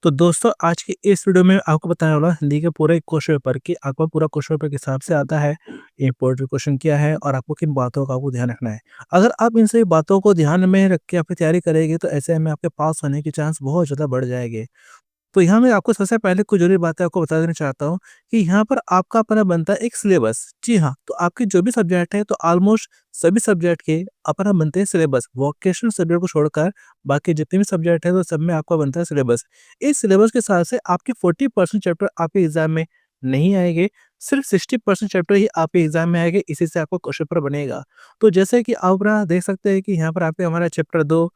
तो दोस्तों आज की इस वीडियो में आपको बताने वाला हूँ हिंदी के पूरे क्वेश्चन पेपर की आपका पूरा क्वेश्चन पेपर के हिसाब से आता है। इंपॉर्टेंट क्वेश्चन क्या है और आपको किन बातों का आपको ध्यान रखना है। अगर आप इन सभी बातों को ध्यान में रख के अपनी तैयारी करेंगे तो ऐसे में आपके पास होने के चांस बहुत ज़्यादा बढ़ जाएंगे। तो यहाँ मैं आपको सबसे पहले कुछ ज़रूरी बातें आपको बता देना चाहता हूँ कि यहाँ पर आपका अपना बनता है एक सिलेबस। जी हाँ, तो आपके जो भी सब्जेक्ट हैं तो ऑलमोस्ट सभी सब्जेक्ट के अपना बनते हैं सिलेबस। वोकेशनल सब्जेक्ट को छोड़कर बाकी जितने भी सब्जेक्ट हैं तो सब में आपका बनता है सिलेबस। इस सिलेबस के साथ से आपके 40% चैप्टर आपके एग्ज़ाम में नहीं आएँगे, सिर्फ 60% चैप्टर ही आपके एग्ज़ाम में आएँगे, इसी से आपका क्वेश्चन पेपर बनेगा। तो जैसे कि आप अपना देख सकते हैं कि यहाँ पर आपके हमारा चैप्टर 2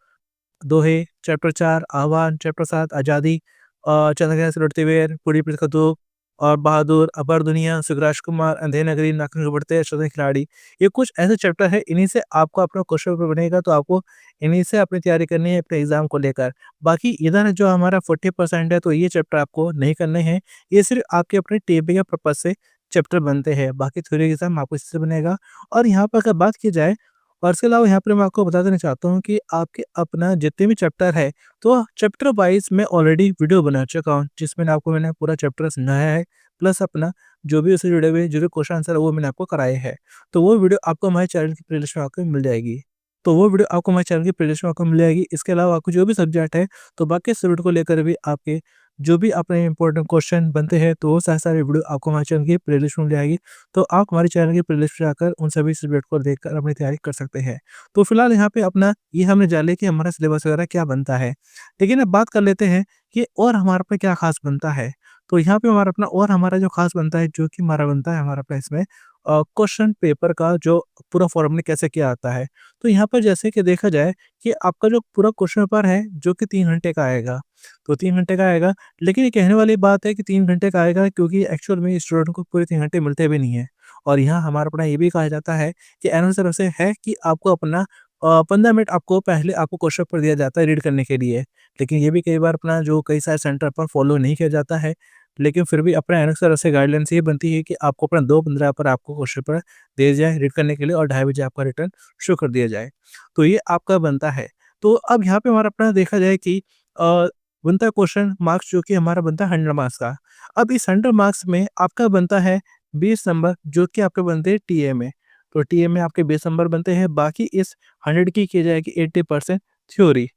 दोहे, चैप्टर 4 आह्वान, चैप्टर 7 आज़ादी, चंद्रग्रहण से लौटते हुए, पूरी पृथ्वी का दुःख और बहादुर, अपार दुनिया, सुखराज कुमार, अंधेरी नगरी, नाखून के बढ़ते, शतरंज खिलाड़ी। ये कुछ ऐसे चैप्टर हैं, इन्हीं से आपको अपना क्वेश्चन पेपर बनेगा, तो आपको इन्हीं से अपनी तैयारी करनी है अपने एग्ज़ाम को लेकर। बाकी इधर जो हमारा 40% है, तो ये चैप्टर आपको नहीं करने हैं। ये सिर्फ़ आपके अपने टीपी के पर्पज़ से चैप्टर बनते हैं, बाकी थ्योरी के एग्ज़ाम आपको इससे बनेगा। और यहाँ पर अगर बात की जाए और इसके अलावा यहाँ पे मैं आपको बता देना चाहता हूँ कि आपके अपना जितने भी चैप्टर है, तो चैप्टर वाइज़ मैं ऑलरेडी वीडियो बना चुका हूँ, जिसमें मैंने पूरा चैप्टर समझाया है, प्लस अपना जो भी उससे जुड़े हुए जो भी क्वेश्चन आंसर है, वो मैंने आपको कराए हैं। तो वो वीडियो आपको हमारे चैनल की प्लेलिस्ट में आपको मिल जाएगी। तो वो वीडियो आपको हमारे चैनल की प्लेलिस्ट में आपको मिल जाएगी। इसके अलावा आपको जो भी सब्जेक्ट है, तो बाकी सब्जेक्ट को लेकर भी आपके जो भी अपने इंपॉर्टेंट क्वेश्चन बनते हैं, तो वो सारे वीडियो आपको हमारे चैनल की प्लेलिस्ट में मिल जाएगी। तो आप हमारे चैनल की प्लेलिस्ट में जाकर उन सभी सब्जेक्ट को देखकर अपनी तैयारी कर सकते हैं। तो फिलहाल यहाँ पे अपना ये हमने जान लिया कि हमारा सिलेबस वगैरह क्या बनता है। लेकिन अब बात कर लेते हैं कि और हमारे पे क्या ख़ास बनता है। तो यहाँ पे हमारा अपना और हमारा जो ख़ास बनता है, जो कि हमारा बनता है हमारा अपना इसमें क्वेश्चन पेपर का जो पूरा फॉर्मूला कैसे क्या आता है। तो यहाँ पर जैसे कि देखा जाए कि आपका जो पूरा क्वेश्चन पेपर है, जो कि 3 घंटे का आएगा। तो 3 घंटे का आएगा, लेकिन ये कहने वाली बात है कि 3 घंटे का आएगा, क्योंकि एक्चुअल में स्टूडेंट को पूरे 3 घंटे मिलते भी नहीं है। और यहाँ हमारा अपना ये भी कहा जाता है कि एनुअल तरफ से है कि आपको अपना 15 मिनट आपको पहले आपको क्वेश्चन पेपर दिया जाता है रीड करने के लिए। लेकिन ये भी कई बार अपना जो कई सारे सेंटर पर फॉलो नहीं किया जाता है। लेकिन फिर भी अपना एनुअल तरफ से गाइडलाइंस ये बनती है कि आपको अपना 2:15 पर आपको क्वेश्चन पेपर दिया जाए रीड करने के लिए और 2:30 बजे आपका रिटर्न शो कर दिया जाए। तो ये आपका बनता है। तो अब यहाँ पे हमारा अपना देखा जाए कि अ, बनता है क्वेश्चन मार्क्स, जो कि हमारा बनता है 100 मार्क्स का। अब इस 100 मार्क्स में आपका बनता है 20 नंबर, जो कि आपके बनते हैं टीए में। तो टीए में आपके 20 नंबर बनते हैं, बाकी इस 100 की जाएगी 80% थ्योरी।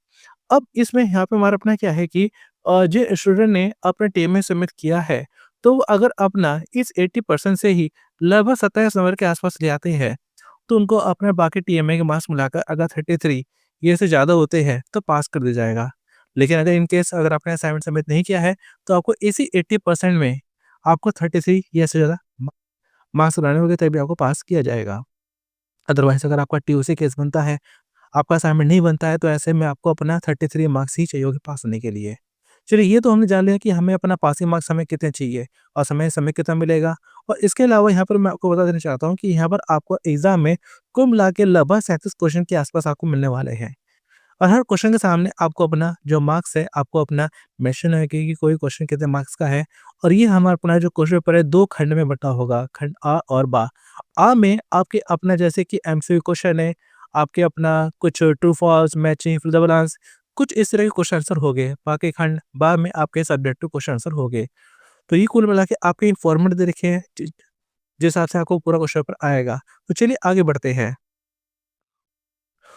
अब इसमें यहाँ पे हमारा अपना क्या है कि जो स्टूडेंट ने अपना टीए में सबमिट किया है, तो वो अगर अपना इस 80% से ही लगभग 27 नंबर के आस-पास ले आते हैं, तो उनको अपने बाकी टीएमए के मार्क्स मिलाकर अगर 33 ये से ज़्यादा होते हैं, तो पास कर दिया जाएगा। लेकिन अगर इन केस अगर आपने असाइनमेंट सबमिट नहीं किया है, तो आपको इसी 80% में आपको 33 या इससे ज़्यादा मार्क्स लाने होंगे, तभी आपको पास किया जाएगा। अदरवाइज़ अगर आपका टीओसी केस बनता है, आपका असाइनमेंट नहीं बनता है, तो ऐसे में आपको अपना 33 मार्क्स ही चाहिए होंगे पास होने के लिए। चलिए, ये तो हमने जान लिया कि हमें अपना पासिंग मार्क्स हमें कितने चाहिए और समय समय कितना मिलेगा। और इसके अलावा यहाँ पर मैं आपको बता देना चाहता हूँ कि यहाँ पर आपको एग्ज़ाम में कुल मिला के लगभग 37 क्वेश्चन के आस-पास आपको मिलने वाले हैं। और हर क्वेश्चन के सामने आपको अपना जो मार्क्स है, आपको अपना मेंशन है कि कोई क्वेश्चन कितने मार्क्स का है। और ये हमारा अपना जो क्वेश्चन पेपर है 2 खंड में बँटा होगा, खंड आ और बा। आ में आपके अपना जैसे कि एमसीक्यू क्वेश्चन है, आपके अपना कुछ true false, matching, fill the blanks, कुछ इस तरह के क्वेश्चन आंसर हो गए। बाकी खंड बा में आपके सब्जेक्टिव क्वेश्चन आंसर हो गए। तो ये कुल मिला के आपके एक फॉर्मेट दे रखे हैं, जिस हिसाब से आपको पूरा क्वेश्चन पेपर आएगा। तो चलिए आगे बढ़ते हैं।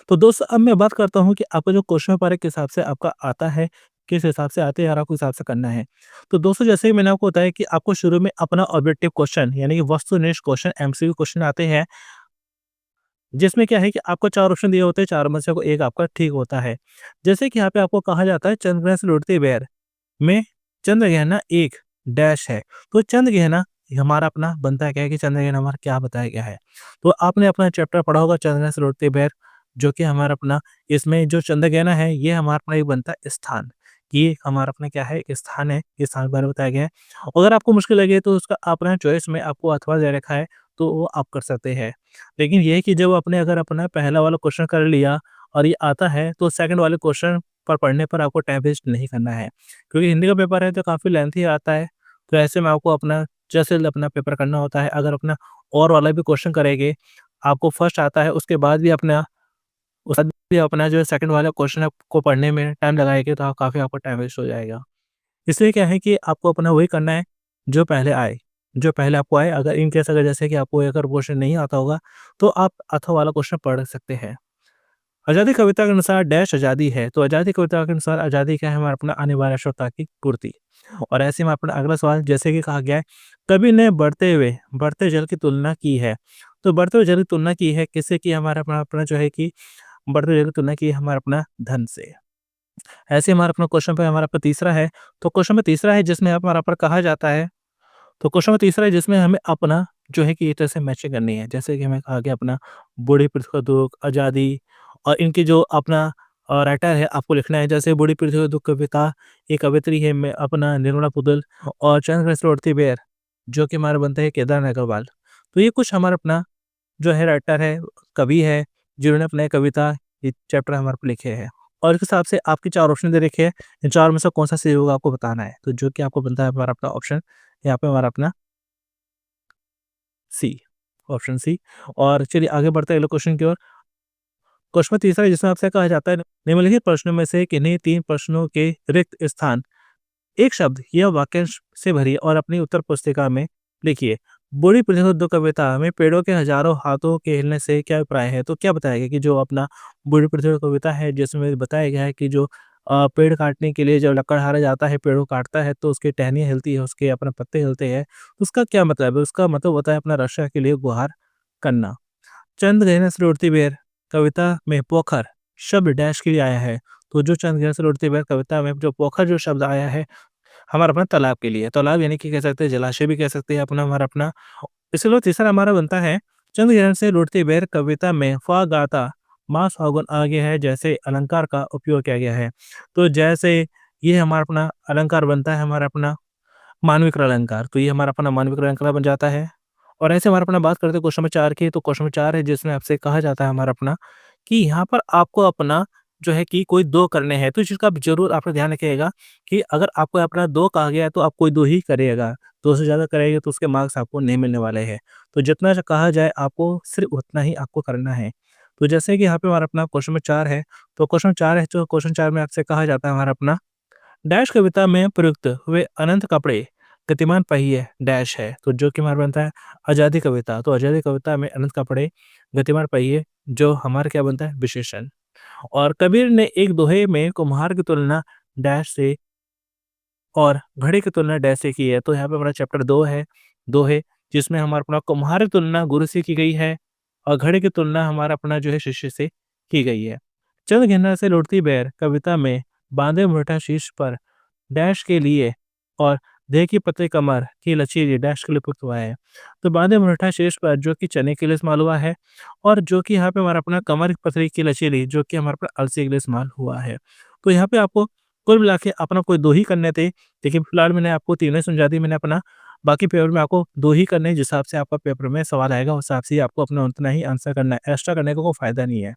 तो दोस्तों अब मैं बात करता हूँ कि आपका जो क्वेश्चन पेपर है किस हिसाब से आपका आता है, किस हिसाब से आते हैं और आपको हिसाब से करना है। तो दोस्तों जैसे ही मैंने आपको बताया कि आपको शुरू में अपना ऑब्जेक्टिव क्वेश्चन यानी कि वस्तुनिष्ठ क्वेश्चन एमसीक्यू क्वेश्चन आते हैं, जिसमें क्या है कि आपको 4 ऑप्शन दिए होते हैं, 4 में से को एक आपका ठीक होता है। जैसे कि यहाँ पे आपको कहा जाता है चंद्रग्रहण से लौटते बेर में चंद्रग्रहण एक डैश है। तो चंद्रग्रहण हमारा अपना बनता है क्या है कि चंद्रग्रहण हमारा क्या बताया गया है। तो आपने अपना चैप्टर पढ़ा होगा चंद्रग्रहण से लौटते बेर, जो कि हमारा अपना इसमें जो चंद्रग्रहण है ये हमारा अपना एक बनता है स्थान। ये हमारा अपना क्या है एक स्थान है, इस स्थान के बारे में बताया गया है। अगर आपको मुश्किल लगे तो उसका अपना चॉइस में आपको अथवा दे रखा है, तो वो आप कर सकते हैं। लेकिन ये है कि जब आपने अगर अपना पहला वाला क्वेश्चन कर लिया और ये आता है, तो सेकंड वाले क्वेश्चन पर पढ़ने पर आपको टाइम वेस्ट नहीं करना है। क्योंकि हिंदी का पेपर है तो काफ़ी लेंथी आता है, तो ऐसे में आपको अपना जैसे अपना पेपर करना होता है। अगर अपना और वाला भी क्वेश्चन करेंगे, आपको फर्स्ट आता है उसके बाद भी अपना उसके बाद भी अपना जो है सेकंड वाला क्वेश्चन को पढ़ने में टाइम लगाएँगे, तो काफ़ी आपका टाइम वेस्ट हो जाएगा। इसलिए क्या है कि आपको अपना वही करना है जो पहले आए, जो पहले आपको आए। अगर इन केस अगर जैसे कि आपको अगर क्वेश्चन नहीं आता होगा, तो आप अथवा वाला क्वेश्चन पढ़ सकते हैं। आज़ादी कविता के अनुसार डैश आज़ादी है, तो आज़ादी कविता के अनुसार आज़ादी क्या है? हमारा अपना अनिवार्य आवश्यकता की पूर्ति। और ऐसे में अपना अगला सवाल जैसे कि कहा गया है, कवि ने बढ़ते जल की तुलना की है। तो बढ़ते हुए जल की तुलना की है किससे की? हमारा अपना अपना जो है कि बढ़ते हुए जल की तुलना की है हमारा अपना धन से। ऐसे हमारा अपना क्वेश्चन पे हमारा अपना तीसरा है, तो क्वेश्चन में तीसरा है जिसमें हमारा पर कहा जाता है, तो क्वेश्चन में तीसरा है जिसमें हमें अपना जो है कि एक तरह से मैचिंग करनी है। जैसे कि हमें कहा गया अपना बूढ़ी पृथ्वी का दुःख, आज़ादी और इनकी जो अपना राइटर है आपको लिखना है। जैसे बूढ़ी पृथ्वी का दुःख कविता, ये कवियत्री है में अपना निर्मला पुदल और चंद्रग्रहण से लौटती बेर, जो कि हमारा बनता है केदार अग्रवाल। तो ये कुछ हमारा अपना जो है राइटर है, कवि है, जिन्होंने अपने कविता ये चैप्टर हमारे को लिखे हैं। और इस हिसाब से आपके 4 ऑप्शन दे रखे हैं, इन 4 में से कौन-सा सही होगा आपको बताना है। तो जो कि आपको बनता है हमारा अपना ऑप्शन, यहाँ पे हमारा अपना सी, ऑप्शन सी। और चलिए आगे बढ़ते हैं अगले क्वेश्चन की ओर। क्वेश्चन तीसरा है जिसमें आपसे कहा जाता है निम्नलिखित प्रश्नों में से किन्हीं 3 प्रश्नों के रिक्त स्थान एक शब्द या वाक्यांश से भरिए और अपनी उत्तर पुस्तिका में लिखिए। बूढ़ी पृथ्वी कविता में पेड़ों के हजारों हाथों के हिलने से क्या अभिप्राय है? तो क्या बताया गया कि जो अपना बूढ़ी पृथ्वी कविता है जिसमें बताया गया है कि जो पेड़ काटने के लिए जब लकड़हारा जाता है, पेड़ों को काटता है तो उसकी टहनियाँ हिलती है, उसके अपने पत्ते हिलते हैं। तो उसका क्या मतलब है? उसका मतलब होता है अपना रक्षा के लिए गुहार करना। चंद गहने से लौटती बेर कविता में पोखर शब्द डैश के लिए आया है। तो जो चंद गहने से लौटती बेर कविता में जो पोखर जो शब्द आया है हमारा अपना तालाब के लिए। तालाब यानी कि कह सकते हैं जलाशय भी कह सकते हैं अपना हमारा अपना। इसके अलावा तीसरा हमारा बनता है चंद किरण से लुढ़ती बेर कविता में फ़ा गाता माँ फागुन आ गया है जैसे अलंकार का उपयोग किया गया है। तो जैसे ये हमारा अपना अलंकार बनता है हमारा अपना मानविक अलंकार। तो ये हमारा अपना मानविक अलंकार बन जाता है। और ऐसे हमारा अपना बात करते हैं क्वेश्चन नंबर 4 की, तो क्वेश्चन नंबर 4 है जिसमें आपसे कहा जाता है हमारा अपना कि यहाँ पर आपको अपना जो है कि कोई 2 करने हैं। तो इस चीज़ का ज़रूर आपने ध्यान रखिएगा कि अगर आपको अपना 2 कहा गया है तो आप कोई 2 ही करिएगा। 2 से ज़्यादा करेंगे तो उसके मार्क्स आपको नहीं मिलने वाले हैं। तो जितना ज कहा जाए आपको सिर्फ़ उतना ही आपको करना है। तो जैसे कि यहाँ पे हमारा अपना क्वेश्चन नंबर 4 है, तो क्वेश्चन 4 है तो क्वेश्चन 4 में आपसे कहा जाता है हमारा अपना डैश कविता में प्रयुक्त हुए अनंत कपड़े गतिमान पहिए डैश है। तो जो कि हमारा बनता है आज़ादी कविता। तो आज़ादी कविता में अनंत कपड़े गतिमान पहिए जो हमारा क्या बनता है विशेषण। और कबीर ने एक दोहे में कुम्हार की तुलना डैश से और घड़े की तुलना डैश से की है। तो यहाँ पे हमारा चैप्टर 2 है, दोहे, जिसमें हमारा अपना कुम्हार की तुलना गुरु से की गई है और घड़े की तुलना हमारा अपना जो है शिष्य से की गई है। चंद घिन्ना से लुढ़ती बेर कविता में बांधे मुरठा शीर्ष पर डैश के लिए और देह की पतली कमर की लचीली डैश के लिए उपयुक्त हुआ है। तो बांधे मुरठा शीर्ष पर जो कि चने के लिए इस्तेमाल हुआ है और जो कि यहाँ पे हमारा अपना कमर की पतली की लचीली जो कि हमारे अपना अलसी के लिए इस्तेमाल हुआ है। तो यहाँ पे आपको कुल मिला के अपना कोई 2 ही करने थे, लेकिन फिलहाल मैंने आपको तीनों समझा दी मैंने अपना, बाकी पेपर में आपको 2 ही करने हैं, जिस हिसाब से आपका पेपर में सवाल आएगा उस हिसाब से ही आपको अपना उतना ही आंसर करना है, एक्स्ट्रा करने का कोई फ़ायदा नहीं है।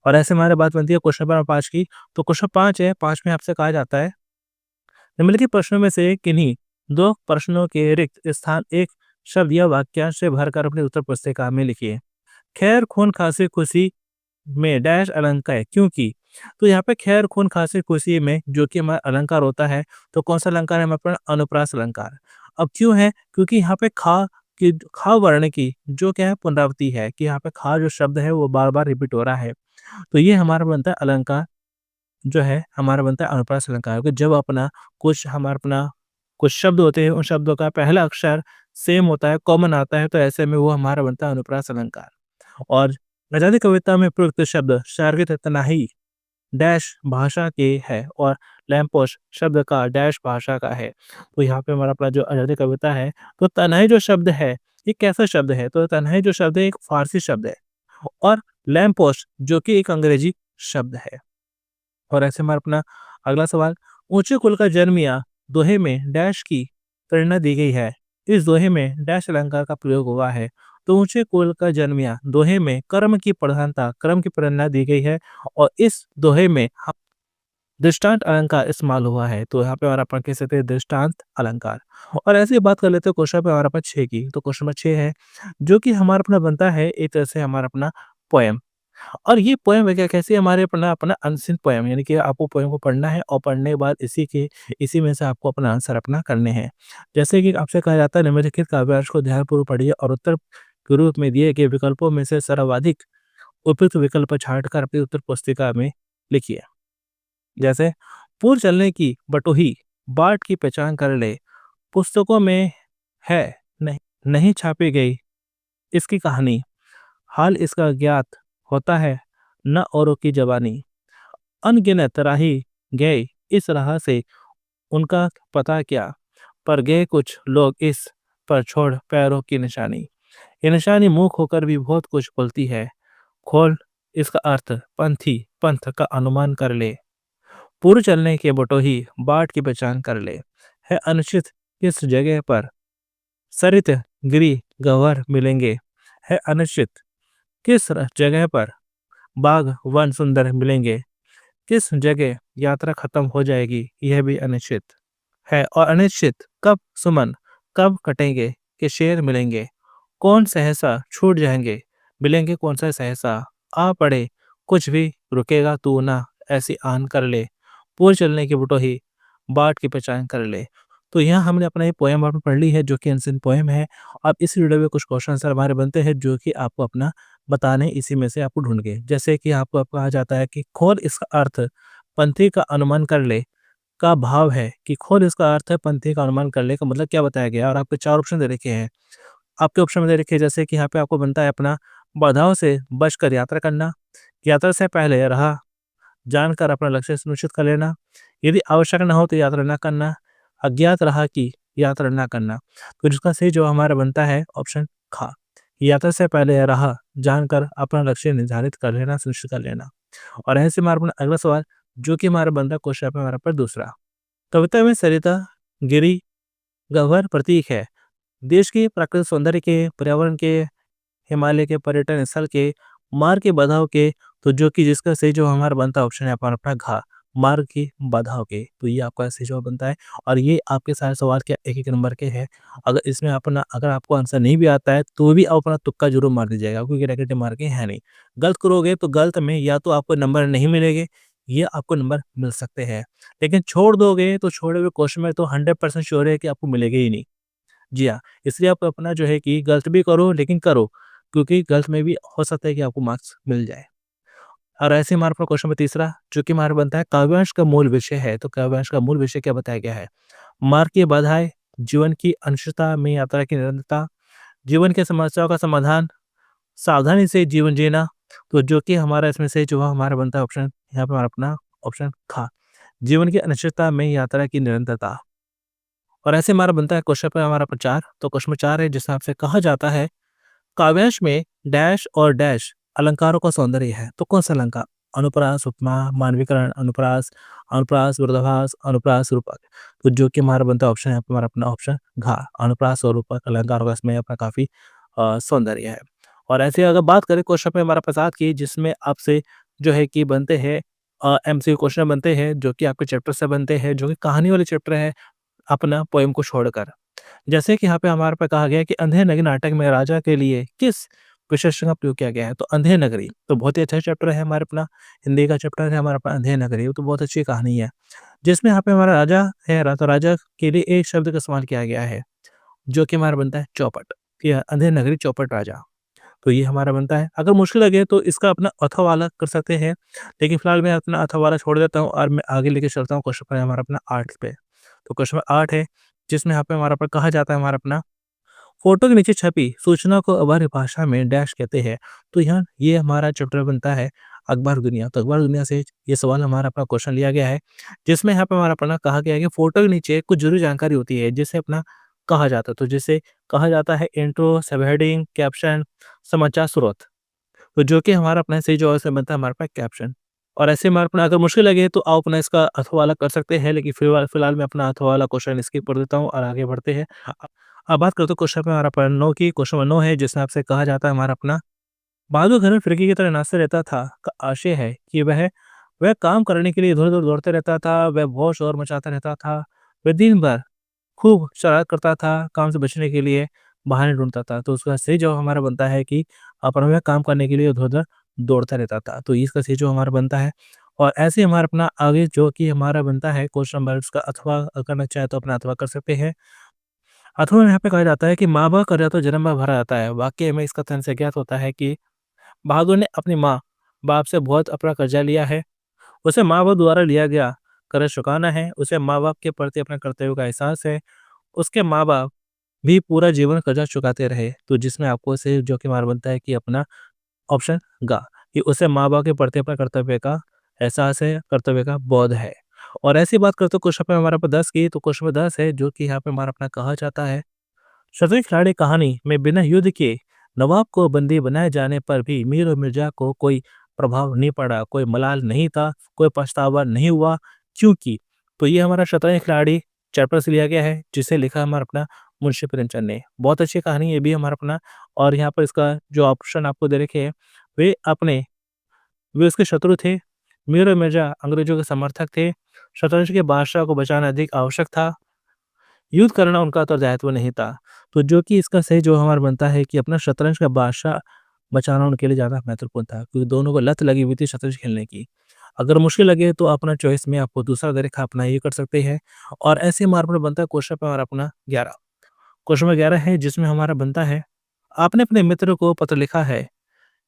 और ऐसे हमारी बात बनती है क्वेश्चन नंबर 5 की, तो क्वेश्चन 5 है, 5 में आपसे कहा जाता है निम्नलिखित प्रश्नों में से किन्हीं 2 प्रश्नों के रिक्त स्थान एक शब्द या वाक्यांश से भरकर अपनी उत्तर पुस्तिका में लिखिए। खैर, खून, खाँसी, खुशी में डैश अलंकार है क्योंकि तो यहाँ पे खैर, खून, खाँसी, खुशी में जो कि हमारा अलंकार होता है, तो कौन-सा अलंकार है हमारे पास? अनुप्रास अलंकार। अब क्यों है? क्योंकि यहाँ पे खा वर्ण की जो क्या है पुनरावृत्ति है कि यहाँ पे खा जो शब्द है वो बार-बार रिपीट हो रहा है। तो ये हमारा बनता है अलंकार जो है हमारा बनता है अनुप्रास अलंकार कि जब अपना कुछ हमारा अपना कुछ शब्द होते हैं, उन शब्दों का पहला अक्षर सेम होता है, कॉमन आता है, तो ऐसे में वो हमारा बनता है अनुप्रास अलंकार। और आज़ादी कविता में प्रयुक्त शब्द शार्गित तनाही डैश भाषा के है और लैंपोस्ट शब्द का डैश भाषा का है। तो यहाँ पे हमारा अपना जो आज़ादी कविता है, तो तन्हाई जो शब्द है, ये कैसा शब्द है? तो तन्हाई जो शब्द है एक फ़ारसी शब्द है और लैंपोस्ट जो कि एक अंग्रेजी शब्द है। और ऐसे हमारा अपना अगला सवाल, ऊँचे कुल का जन्मिया दोहे में डैश की प्रेरणा दी गई है। इस दोहे में डैश अलंकार का प्रयोग हुआ है। तो ऊँचे कुल का जन्मिया दोहे में कर्म की प्रधानता, क्रम की प्रेरणा दी गई है और इस दोहे में ह दृष्टांत अलंकार इस्तेमाल हुआ है। तो यहाँ पे हमारा अपन कह सकते हैं दृष्टांत अलंकार। और ऐसे ही बात कर लेते हैं क्वेश्चन पे हमारा पास 6 की। तो क्वेश्चन नंबर 6 है, जो कि हमारा अपना बनता है एक तरह से हमारा अपना पोएम। और ये पोएम है क्या कैसी हमारे अपना अपना अनसीन पोएम यानी कि आपको पोएम को पढ़ना है और पढ़ने के बाद इसी में से आपको अपना आंसर अपना करने हैं। जैसे कि आपसे कहा जाता है निम्नलिखित काव्यांश को ध्यानपूर्वक पढ़िए और उत्तर के रूप में दिए गए विकल्पों में से सर्वाधिक उपयुक्त विकल्प छाँटकर अपनी उत्तर पुस्तिका में लिखिए। जैसे पूर्व चलने की बटोही, बाट की पहचान कर ले, पुस्तकों में है नहीं नहीं छापी गई इसकी कहानी, हाल इसका ज्ञात होता है न औरों की ज़बानी, अनगिनत राही गए इस राह से उनका पता क्या, पर गए कुछ लोग इस पर छोड़ पैरों की निशानी। ये निशानी मूक होकर भी बहुत कुछ बोलती है, खोल इसका अर्थ पंथी पंथ का अनुमान कर ले, पूर्व चलने के बटोही बाट की पहचान कर ले, है अनिश्चित किस जगह पर सरित गिरी गह्वर मिलेंगे, है अनिश्चित किस जगह पर बाग वन सुंदर मिलेंगे, किस जगह यात्रा खत्म हो जाएगी यह भी अनिश्चित है, और अनिश्चित कब सुमन कब कटेंगे कि शेर मिलेंगे, कौन सहसा छूट जाएंगे मिलेंगे कौन सा सहसा, आ पड़े कुछ भी रुकेगा तू ना ऐसी आन कर ले, पूर चलने की बटोही बाट की पहचान कर ले। तो यहाँ हमने अपना ये पोएम आपने पढ़ ली है जो कि अनसीन पोएम है। अब इस वीडियो में कुछ क्वेश्चन आंसर हमारे बनते हैं जो कि आपको अपना बताने इसी में से आपको ढूंढ के, जैसे कि आपको अब कहा जाता है कि खोल इसका अर्थ पंथी का अनुमान कर ले का भाव है कि खोल इसका अर्थ है पंथी का अनुमान कर ले का मतलब क्या बताया गया, और आपके 4 ऑप्शन दे रखे हैं। आपके ऑप्शन में दे रखे हैं जैसे कि यहाँ पे आपको बनता है अपना बाधाओं से बचकर यात्रा करना, यात्रा से पहले राह जानकर अपना लक्ष्य सुनिश्चित कर लेना, यदि आवश्यक ना हो तो यात्रा ना करना, अज्ञात राह की यात्रा ना करना। तो जिसका सही जवाब हमारा बनता है ऑप्शन खा, यात्रा से पहले राह जानकर अपना लक्ष्य निर्धारित कर लेना, सुनिश्चित कर लेना। और ऐसे में हमारा अगला सवाल जो कि हमारा बनता है क्वेश्चन पे हमारा पर दूसरा, कविता में सरिता गिरी गह्वर प्रतीक है, देश के प्राकृतिक सौंदर्य के, पर्यावरण के, हिमालय के पर्यटन स्थल के, मार्ग की बाधाओं के, तो जो कि जिसका सही जवाब हमारा बनता है ऑप्शन है अपना अपना घ, मार्ग की बाधाओं के। तो ये आपका सही जवाब बनता है और ये आपके सारे सवाल के एक-एक नंबर के हैं। अगर आपको आंसर नहीं भी आता है तो भी आप अपना तुक्का ज़रूर मार दीजिएगा क्योंकि नेगेटिव मार्किंग है नहीं। गलत करोगे तो गलत में या तो आपको नंबर नहीं मिलेंगे या आपको नंबर मिल सकते हैं। लेकिन छोड़ दोगे तो छोड़े हुए क्वेश्चन में तो 100% श्योर है कि आपको मिलेगा ही नहीं। जी हाँ, इसलिए आप अपना जो है कि गलत भी करो लेकिन करो, क्योंकि गलत में भी हो सकता है कि आपको मार्क्स मिल जाए। और ऐसे हमारे पास क्वेश्चन नंबर तीसरा जो कि हमारा बनता है काव्यांश का मूल विषय है, तो काव्यांश का मूल विषय क्या बताया गया है? मार्ग की बाधाएँ, जीवन की अनिश्चितता में यात्रा की निरंतरता, जीवन की समस्याओं का समाधान, सावधानी से जीवन जीना, तो जो कि हमारा इसमें से जो हमारा बनता है ऑप्शन यहाँ पे हमारा अपना ऑप्शन खा, जीवन की अनिश्चितता में यात्रा की निरंतरता। और ऐसे हमारा बनता है क्वेश्चन पे हमारा प्रचार, तो क्वेश्चन 4 है जिस हिसाब से कहा जाता है काव्यांश में डैश और डैश अलंकारों का सौंदर्य है, तो कौन सा अलंकार? अनुप्रास, उपमा, मानवीकरण, अनुप्रास, अनुप्रास, विरोधाभास, अनुप्रास, रूपक। तो जो कि हमारा बनता है ऑप्शन है हमारा अपना ऑप्शन घ, अनुप्रास और रूपक अलंकारों का इसमें अपना काफी सौंदर्य है। और ऐसे अगर बात करें क्वेश्चन पे हमारा प्रसाद की जिसमें आपसे जो है कि बनते हैं एमसीक्यू क्वेश्चन बनते हैं जो कि आपके चैप्टर से बनते हैं जो कि कहानी वाले चैप्टर है अपना पोएम को छोड़कर। जैसे कि यहाँ पे हमारे पे कहा गया है कि अंधेर नगरी नाटक में राजा के लिए किस विशेषण का प्रयोग किया गया है? तो अंधेर नगरी तो बहुत ही अच्छा चैप्टर है हमारे अपना, हिंदी का चैप्टर है हमारा अपना अंधेर नगरी, वो तो बहुत अच्छी कहानी है। जिसमें यहाँ पे हमारा राजा है तो राजा के लिए एक शब्द का इस्तेमाल किया गया है, जो कि हमारा बनता है चौपट, कि अंधेर नगरी चौपट राजा। तो ये हमारा बनता है। अगर मुश्किल लगे तो इसका अपना अथवा वाला कर सकते हैं, लेकिन फिलहाल मैं अपना अथवा वाला छोड़ देता हूँ और मैं आगे लेके चलता हूँ क्वेश्चन पर हमारा अपना 8 पे। तो क्वेश्चन नंबर 8 है, जिसमें यहाँ पे हमारा पर कहा जाता है हमारा अपना, फ़ोटो के नीचे छपी सूचना को अवार्य भाषा में डैश कहते हैं। तो यहाँ ये हमारा चैप्टर बनता है अखबार दुनिया। तो अखबार दुनिया से ये सवाल हमारा अपना क्वेश्चन लिया गया है, जिसमें यहाँ पे हमारा अपना कहा गया है कि फ़ोटो के नीचे कुछ ज़रूरी जानकारी होती है, जिसे अपना कहा जाता है। तो जिसे कहा जाता है इंट्रो, सबहेडिंग, कैप्शन, समाचार स्रोत। तो जो कि हमारा अपना सही जवाब से बनता है हमारे पास कैप्शन। और ऐसे में अपना अगर मुश्किल लगे तो आप अपना इसका अथवा वाला कर सकते हैं, लेकिन फिलहाल मैं अपना अथवा वाला क्वेश्चन स्किप कर देता हूँ और आगे बढ़ते हैं। अब बात करते हैं क्वेश्चन पे हमारा 9 की, क्वेश्चन नंबर 9 है जिसमें आपसे कहा जाता है हमारा अपना, बहादुर घर में फिरकी की तरह नाचता रहता था का आशय है कि वह काम करने के लिए इधर-उधर दौड़ते रहता था, वह बहुत शोर मचाता रहता था, वह दिन भर खूब शरारत करता था, काम से बचने के लिए बहाने ढूँढता था। तो उसका सही जवाब हमारा बनता है कि अपना वह काम करने के लिए इधर-उधर दौड़ता रहता था। तो इसका सही जो हमारा बनता है और ऐसे ही हमारा अपना आगे जो कि हमारा बनता है क्वेश्चन नंबर उसका अथवा करना चाहे तो अपना अथवा कर सकते हैं। अथवा में यहाँ पे कहा जाता है कि माँ-बाप कर्जा तो जन्म भर भरा आता है। वाक़ई में इसका तंज से ज्ञात होता है कि बहादुर ने अपनी माँ-बाप से बहुत अपना कर्जा लिया है। उसे माँ-बाप द्वारा लिया गया कर्ज चुकाना है। उसे माँ-बाप के प्रति अपने कर्तव्य का एहसास है। उसके माँ-बाप भी पूरा जीवन कर्जा चुकाते रहे। तो जिसमें आपको से जो कि मार बनता है कि अपना ऑप्शन ग कि उसे माँ-बाप के प्रति अपने कर्तव्य का एहसास है, कर्तव्य का बोध है। और ऐसी बात करते हैं क्वेश्चन पे हमारे पास 10 की, तो क्वेश्चन नंबर 10 है जो कि यहाँ पे हमारा अपना कहा जाता है, शतरंज खिलाड़ी कहानी में बिना युद्ध के नवाब को बंदी बनाए जाने पर भी मीर और मिर्जा को कोई प्रभाव नहीं पड़ा, कोई मलाल नहीं था, कोई पछतावा नहीं हुआ। क्योंकि तो ये हमारा शतरंज खिलाड़ी चैप्टर से लिया गया है, जिसे लिखा हमारा अपना मुंशी प्रेमचंद ने। बहुत अच्छी कहानी ये भी हमारा अपना। और यहाँ पर इसका जो ऑप्शन आपको दे रखे हैं, वे अपने वे उसके शत्रु थे। मीर और मिर्जा अंग्रेजों के समर्थक थे। शतरंज के बादशाह को बचाना अधिक आवश्यक था। युद्ध करना उनका उत्तरदायित्व नहीं था। तो जो कि इसका सही जो हमारा बनता है कि अपना शतरंज का बादशाह बचाना उनके लिए ज़्यादा महत्वपूर्ण था, क्योंकि दोनों को लत लगी हुई थी शतरंज खेलने की। अगर मुश्किल लगे तो अपना चॉइस में आपको दूसरा तरीका अपना ये कर सकते हैं। और ऐसे हमारे पर बनता है क्वेश्चन पे हमारा अपना 11। क्वेश्चन नंबर 11 है जिसमें हमारा बनता है, आपने अपने मित्र को पत्र लिखा है,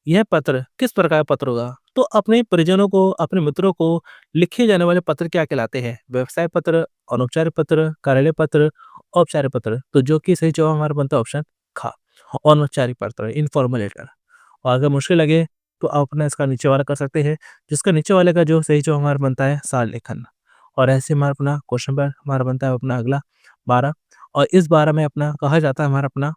यह पत्र किस प्रकार का पत्र होगा? तो अपने परिजनों को, अपने मित्रों को लिखे जाने वाले पत्र क्या कहलाते हैं? व्यवसाय पत्र, अनौपचारिक पत्र, कार्यालय पत्र, औपचारिक पत्र। तो जो कि सही जवाब हमारा बनता है ऑप्शन ख, अनौपचारिक पत्र, इनफॉर्मल लेटर। और अगर मुश्किल लगे तो आप अपना इसका नीचे वाला कर सकते हैं, जिसका नीचे वाले का जो सही जवाब हमारा बनता है सार लेखन। और ऐसे हमारा अपना क्वेश्चन पर हमारा बनता है अपना अगला 12। और इस 12 में अपना कहा जाता है हमारा अपना,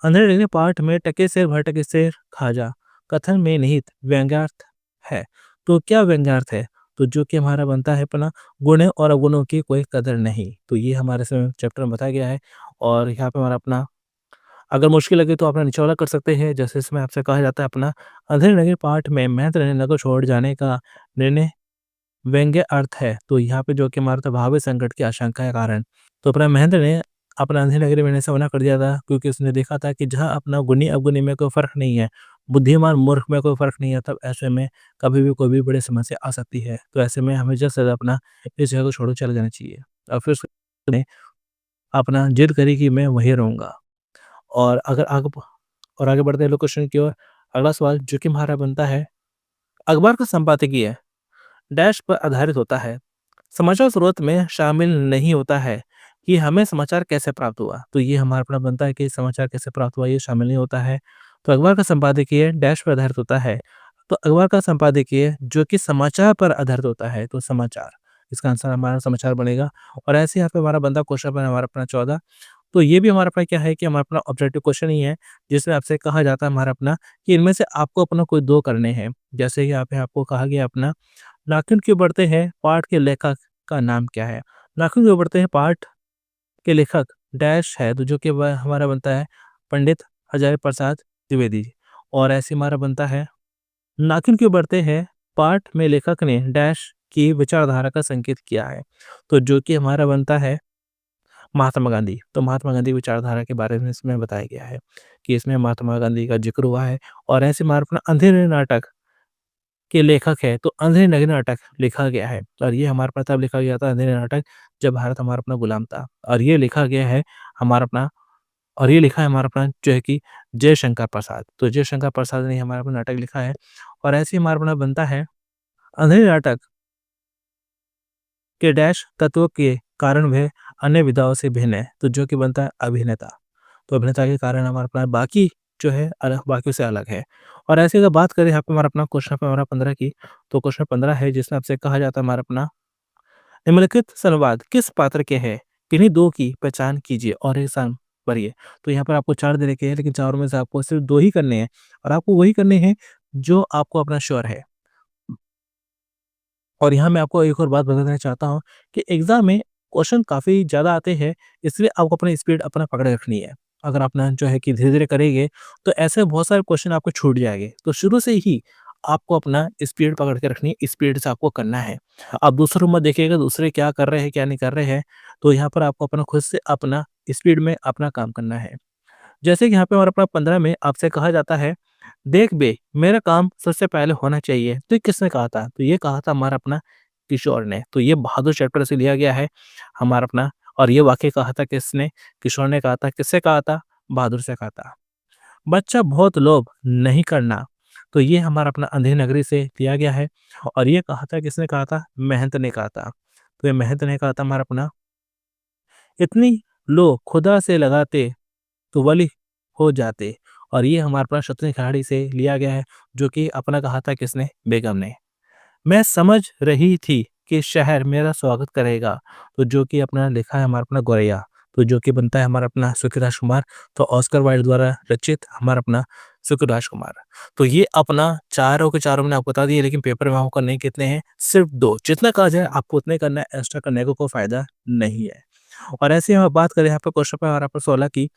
अंधेरे के पाठ में टके सिर भर टके सिर खाजा कथन में निहित व्यंग्यार्थ है। तो क्या व्यंग्यार्थ है? तो जो कि हमारा बनता है अपना, गुण और अवगुणों की कोई कदर नहीं। तो ये हमारे इसमें चैप्टर में बताया गया है। और यहाँ पे हमारा अपना, अगर मुश्किल लगे तो अपना निचौला कर सकते हैं। जैसे इसमें आपसे कहा जाता है अपना, अंधेरे नगर पाठ में महेंद्र ने नगर छोड़ जाने का निर्णय व्यंग्य अर्थ है। तो यहाँ पे जो कि हमारा था भावी संकट की आशंका के कारण, तो अपना महेंद्र ने अपना अंधेरी नगरी में रहने से मना कर दिया था, क्योंकि उसने देखा था कि जहाँ अपना गुणी अवगुणी में कोई फ़र्क नहीं है, बुद्धिमान मूर्ख में कोई फ़र्क नहीं है, तब ऐसे में कभी भी कोई भी बड़ी समस्या आ सकती है। तो ऐसे में हमें जल्द से जल्द अपना इस जगह को छोड़ के चले जाना चाहिए। और फिर उसने अपना जिद करी कि मैं वहीं रहूँगा। और अगर आगे और आगे बढ़ते हैं लोग क्वेश्चन की ओर। अगला सवाल जो कि हमारा बनता है, अखबार का संपादकीय डैश पर आधारित होता है। समाचार स्रोत में शामिल नहीं होता है कि हमें समाचार कैसे प्राप्त हुआ। तो ये हमारा अपना बनता है कि समाचार कैसे प्राप्त हुआ, ये शामिल नहीं होता है। तो अखबार का संपादकीय डैश पर आधारित होता है। तो अखबार का संपादकीय जो कि समाचार पर आधारित होता है, तो समाचार, इसका आंसर हमारा समाचार बनेगा। और ऐसे यहाँ पे हमारा बनता क्वेश्चन पर हमारा अपना 14। तो ये भी हमारा अपना क्या है कि हमारा अपना ऑब्जेक्टिव क्वेश्चन ही है, जिसमें आपसे कहा जाता है हमारा अपना कि इनमें से आपको अपना कोई 2 करने हैं। जैसे कि यहाँ पे आपको कहा गया अपना, नाखून क्यों बढ़ते हैं पाठ के लेखक का नाम क्या है? नाखून क्यों बढ़ते हैं पाठ के लेखक डैश है, तो जो कि वह हमारा बनता है पंडित हजारी प्रसाद द्विवेदी जी। और ऐसे हमारा बनता है, नाखून क्यों बढ़ते हैं पाठ में लेखक ने डैश की विचारधारा का संकेत किया है। तो जो कि हमारा बनता है महात्मा गांधी। तो महात्मा गांधी विचारधारा के बारे में इसमें बताया गया है कि इसमें महात्मा गांधी का जिक्र हुआ है। और ऐसे हमारा अपना अंधेरे नाटक के लेखक है, तो अंधेरे नगरी नाटक लिखा गया है। और ये हमारे पास तब लिखा गया था अंधेरे नाटक जब भारत हमारा अपना गुलाम था। और ये लिखा गया है हमारा अपना, और ये लिखा है हमारा अपना जो है कि जयशंकर प्रसाद। तो जयशंकर प्रसाद ने हमारा अपना नाटक लिखा है। और ऐसे ही हमारा अपना बनता है, अंधेरे नाटक के डैश तत्वों के कारण वह अन्य विधाओं से भिन्न है। तो जो कि बनता है अभिनेता। तो अभिनेता के कारण हमारा अपना बाकी जो है बाकियों से अलग है। और ऐसे अगर बात करें यहाँ पे हमारा अपना क्वेश्चन पे हमारा 15 की, तो क्वेश्चन 15 है जिसमें आपसे कहा जाता है हमारा अपना, निम्नलिखित संवाद किस पात्र के हैं? किन्हीं 2 की पहचान कीजिए और एक स्थान भरिए। तो यहाँ पर आपको 4 दे रखे हैं, लेकिन चारों में से आपको सिर्फ 2 ही करने हैं। और आपको वही करने हैं जो आपको अपना श्योर है। और यहाँ मैं आपको एक और बात बताना चाहता हूँ कि एग्ज़ाम में क्वेश्चन काफ़ी ज़्यादा आते हैं, इसलिए आपको अपनी स्पीड अपना पकड़े रखनी है। अगर आप ना जो है कि धीरे-धीरे करेंगे, तो ऐसे बहुत सारे क्वेश्चन आपको छूट जाएँगे। तो शुरू से ही आपको अपना स्पीड पकड़ के रखनी है, स्पीड से आपको करना है। आप दूसरों मत देखिएगा, दूसरे क्या कर रहे हैं, क्या नहीं कर रहे हैं, तो यहाँ पर आपको अपना खुद से अपना स्पीड में अपना काम करना है। जैसे कि यहाँ पे हमारा अपना 15 में आपसे कहा जाता है, देख बे, मेरा काम सबसे पहले होना चाहिए। तो ये किसने कहा था? तो ये कहा था हमारा अपना किशोर ने। तो ये बहादुर चैप्टर से लिया गया है हमारा अपना, और ये वाक़या कहा था किसने? किशोर ने कहा था। किससे कहा था? बहादुर से कहा था। बच्चा बहुत लोभ नहीं करना, तो ये हमारा अपना अंधेरी नगरी से लिया गया है, और ये कहा था किसने कहा था? महंत ने कहा था। तो ये महंत ने कहा था हमारा अपना, इतनी लो खुदा से लगाते तो वली हो जाते, और ये हमारे पास शतरंज खिलाड़ी से लिया गया है, जो कि अपना कहा था किसने? बेगम ने। मैं समझ रही थी कि शहर मेरा स्वागत करेगा, तो जो कि अपना लिखा है हमारा अपना गौरैया, तो जो कि बनता है हमारा अपना सुखी राजकुमार, तो ऑस्कर वाइल्ड द्वारा रचित हमारा अपना सुखी राजकुमार। तो ये अपना चारों के चारों मैंने आपको बता दिए, लेकिन पेपर में आपको करने कितने हैं? सिर्फ 2। जितना कहा जाए आपको उतने करना है, एक्स्ट्रा करने को कोई फ़ायदा नहीं है। और ऐसे ही हम बात करें यहाँ पे क्वेश्चन पे हमारा पर 16 की,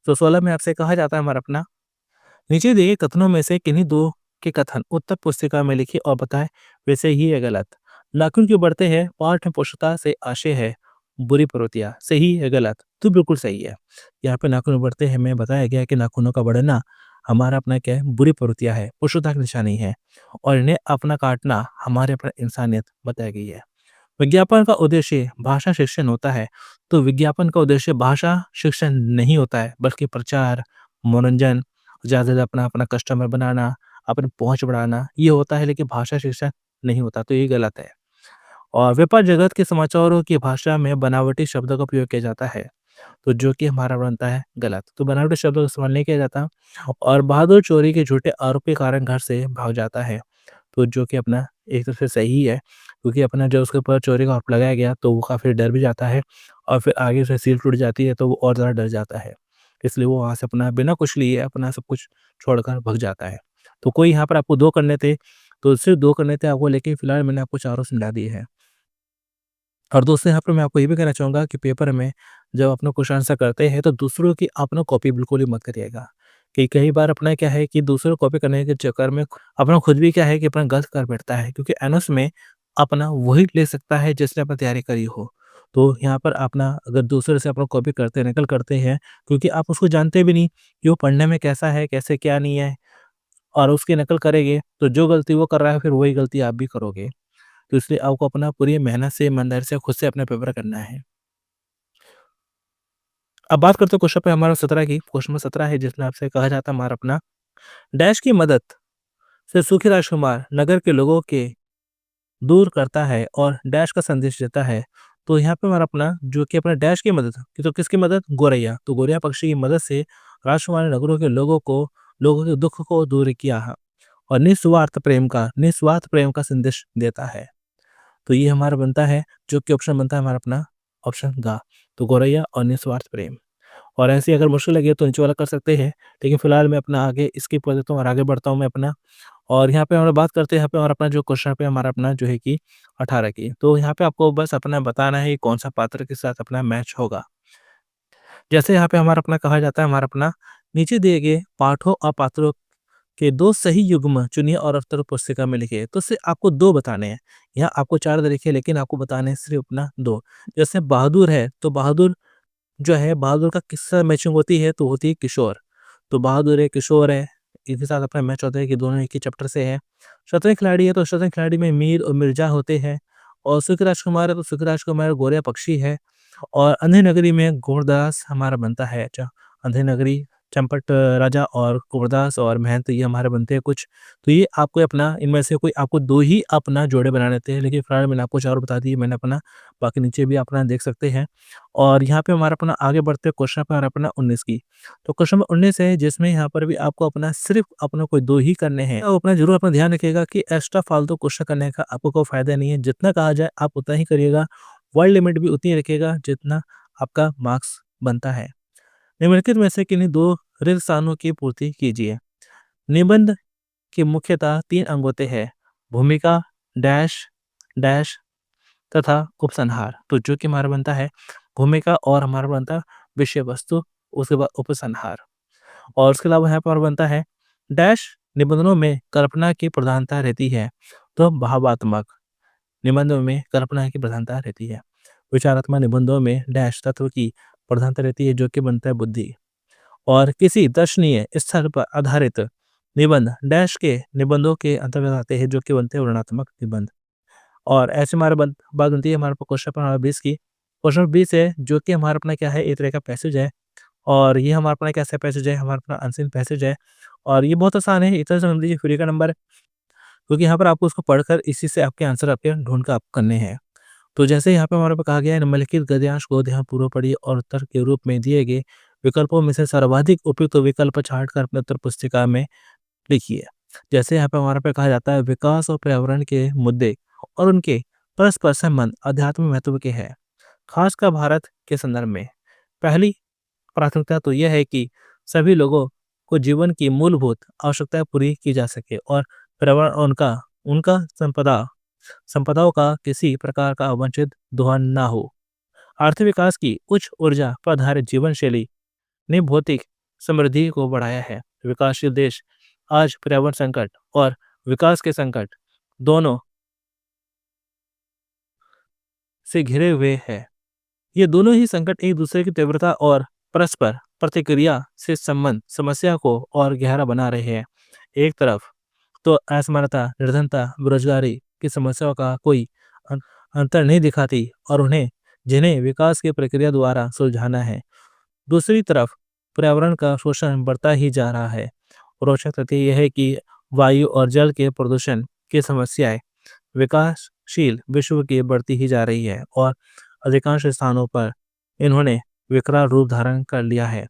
तो 16 में आपसे कहा जाता है हमारा अपना, नीचे दिए कथनों में से किन्हीं 2 के कथन उत्तर पुस्तिका में लिखिए और बताएं वैसे ही है गलत। नाखून क्यों बढ़ते हैं? पाठ में पुष्टता से आशय है बुरी प्रवृत्तियां। सही है गलत? तो बिल्कुल सही है। यहाँ पे नाखून बढ़ते हैं में बताया गया है कि नाखूनों का बढ़ना हमारा अपना क्या है? बुरी प्रवृत्तियां है, पुष्टता की निशानी है, और इन्हें अपना काटना हमारे अपना इंसानियत बताई गई है। विज्ञापन का उद्देश्य भाषा शिक्षण होता है, तो विज्ञापन का उद्देश्य भाषा शिक्षण नहीं होता है, बल्कि प्रचार, मनोरंजन, ज़्यादा से ज़्यादा अपना अपना कस्टमर बनाना, अपनी पहुँच बढ़ाना, ये होता है, लेकिन भाषा शिक्षण नहीं होता, तो ये गलत है। और व्यापार जगत के समाचारों की भाषा में बनावटी शब्दों का प्रयोग किया जाता है, तो जो कि हमारा बनता है गलत। तो बनावटी शब्दों का इस्तेमाल नहीं किया जाता, और बहादुर चोरी के झूठे आरोप के कारण घर से भाग जाता है, तो जो कि अपना एक तरफ से सही है, क्योंकि अपना जब उसके ऊपर चोरी का आरोप लगाया गया तो वो काफ़ी डर भी जाता है, और फिर आगे से सील टूट जाती है तो वो और ज़्यादा डर जाता है। इसलिए वो वहाँ से अपना बिना कुछ लिए अपना सब कुछ छोड़कर भग जाता है। तो कोई यहाँ पर आपको 2 करने थे, तो सिर्फ़ 2 करने थे आपको, लेकिन फिलहाल मैंने आपको चारों समझा दिए हैं। और दोस्तों यहाँ पर मैं आपको ये भी कहना चाहूँगा कि पेपर में जब अपना क्वेश्चन आंसर करते हैं तो दूसरों की अपना कॉपी बिल्कुल ही मत करिएगा। कि कई बार अपना क्या है कि दूसरों को कॉपी करने के चक्कर में अपना खुद भी क्या है कि अपना गलत कर बैठता है, क्योंकि एनोस में अपना वही ले सकता है जिसने अपना तैयारी करी हो। तो यहाँ पर अपना अगर दूसरे से अपना कॉपी करते नकल करते हैं, क्योंकि आप उसको जानते भी नहीं कि वो पढ़ने में कैसा है, कैसे क्या नहीं है, और उसकी नकल करेंगे तो जो गलती वो कर रहा है फिर वही गलती आप भी करोगे। तो इसलिए आपको अपना पूरी मेहनत से, ईमानदारी से खुद से अपना पेपर करना है। अब बात करते हैं क्वेश्चन पे हमारा 17 की। क्वेश्चन नंबर 17 है जिसमें आपसे कहा जाता है हमारा अपना, डैश की मदद से सुखी राजकुमार नगर के लोगों के दूर करता है और डैश का संदेश देता है। तो यहाँ पे हमारा अपना जो कि अपना डैश की मदद कि तो किसकी मदद? गोरैया। तो गोरैया पक्षी की मदद से राजकुमार ने नगरों के लोगों के दुःख को दूर किया है, और निस्वार्थ प्रेम का संदेश देता है। तो ये हमारा बनता है जो कि ऑप्शन बनता है हमारा अपना ऑप्शन ग। तो गौरैया और निस्वार्थ प्रेम। और ऐसे ही अगर मुश्किल लगे तो नीचे वाला कर सकते हैं, लेकिन फिलहाल मैं अपना आगे स्किप कर देता हूँ और आगे बढ़ता हूँ मैं अपना। और यहाँ पे हम लोग बात करते हैं यहाँ पे और अपना जो क्वेश्चन पे हमारा अपना जो है कि 18 की। तो यहाँ पे आपको बस अपना बताना है कि कौन सा पात्र के साथ अपना मैच होगा। जैसे यहाँ पे हमारा अपना कहा जाता है हमारा अपना, नीचे दिए गए पाठों और पात्रों के 2 सही युग्म चुनिए और उत्तर पुस्तिका में लिखिए। तो सिर्फ आपको 2 बताने हैं। यहाँ आपको 4 दे रखे हैं, लेकिन आपको बताने हैं सिर्फ अपना 2। जैसे बहादुर है, तो बहादुर जो है, बहादुर का किससे मैचिंग होती है? तो होती है किशोर। तो बहादुर है, किशोर है, इनके साथ अपना मैच होता है कि दोनों एक ही चैप्टर से है। शतरंज खिलाड़ी है, तो शतरंज खिलाड़ी में मीर और मिर्ज़ा होते हैं। और सुखी राजकुमार है, तो सुखी राजकुमार गोरिया पक्षी है। और अंधेरी नगरी में घोड़दास हमारा बनता है। अच्छा, अंधेरी नगरी चंपट राजा और घोड़दास और महंत ये हमारे बनते हैं कुछ। तो ये आपको अपना इनमें से कोई आपको 2 ही अपना जोड़े बनाने थे, लेकिन फिलहाल मैंने आपको चारों बता दिए मैंने अपना, बाकी नीचे भी अपना देख सकते हैं। और यहाँ पे हमारा अपना आगे बढ़ते हैं क्वेश्चन पे हमारा अपना 19 की। तो क्वेश्चन नंबर 19 है जिसमें यहाँ पर भी आपको अपना सिर्फ़ अपना कोई 2 ही करने हैं। तो अपना ज़रूर अपना ध्यान रखिएगा कि एक्स्ट्रा फालतू क्वेश्चन करने का आपको कोई फ़ायदा नहीं है। जितना कहा जाए आप उतना ही करिएगा। वर्ड लिमिट भी उतनी ही रखिएगा जितना आपका मार्क्स बनता है। निम्नलिखित में से किन्हीं 2 रिक्त स्थानों की पूर्ति कीजिए। निबंध के मुख्यतः 3 अंग होते हैं, भूमिका, डैश, डैश तथा उपसंहार। तो जो कि हमारा बनता है भूमिका, और हमारा बनता है विषय वस्तु, उसके बाद उपसंहार। और उसके अलावा यहाँ पर बनता है डैश निबंधों में कल्पना की प्रधानता रहती है, तो भावात्मक निबंधों में कल्पना की प्रधानता रहती है। विचारात्मक निबंधों में डैश तत्व की प्रधानता रहती है, जो कि बनता है बुद्धि। और किसी दर्शनीय स्थल पर आधारित निबंध डैश के निबंधों के अंतर्गत आते हैं जो कि बनते हैं वर्णनात्मक निबंध। और ऐसे हमारे बात बनती है हमारे पास क्वेश्चन नंबर हमारा 20 की। क्वेश्चन नंबर 20 है जो कि हमारा अपना क्या है, एक तरह का पैसेज है और ये हमारा अपना कैसा पैसेज है, हमारा अपना अनसीन पैसेज है और ये बहुत आसान है। इतना समझ लीजिए फ्री का नंबर है, क्योंकि यहाँ पर आपको उसको पढ़कर इसी से आपके आंसर आपके ढूँढ कर आपको करने हैं। तो जैसे यहाँ पे हमारे पे कहा गया है, निम्नलिखित गद्यांश को ध्यानपूर्वक पढ़िए और उत्तर के रूप में दिए गए विकल्पों में से सर्वाधिक उपयुक्त विकल्प छाँट कर अपने उत्तर पुस्तिका में लिखिए। जैसे यहाँ पे हमारे पे कहा जाता है, विकास और पर्यावरण के मुद्दे और उनके परस्पर संबंध आध्यात्मिक महत्व के हैं, खासकर भारत के संदर्भ में। पहली प्राथमिकता तो यह है कि सभी लोगों को जीवन की मूलभूत आवश्यकताएं पूरी की जा सके और पर्यावरण और उनका उनका संपदाओं का किसी प्रकार का अवंचित दोहन ना हो। आर्थिक विकास की उच्च ऊर्जा पर आधारित जीवन शैली ने भौतिक समृद्धि को बढ़ाया है। विकासशील देश आज पर्यावरण संकट और विकास के संकट दोनों से घिरे हुए हैं। ये दोनों ही संकट एक दूसरे की तीव्रता और परस्पर प्रतिक्रिया से संबंध समस्या को और गहरा बना रहे हैं। एक तरफ तो असमानता, निर्धनता, बेरोजगारी की समस्याओं का कोई अं- अंतर नहीं दिखाती और जिन्हें विकास की प्रक्रिया द्वारा सुलझाना है। दूसरी तरफ पर्यावरण का शोषण बढ़ता ही जा रहा है। रोचक तथ्य यह है कि वायु और जल के प्रदूषण की समस्याएं विकासशील विश्व की बढ़ती ही जा रही है और अधिकांश स्थानों पर इन्होंने विकराल रूप धारण कर लिया है।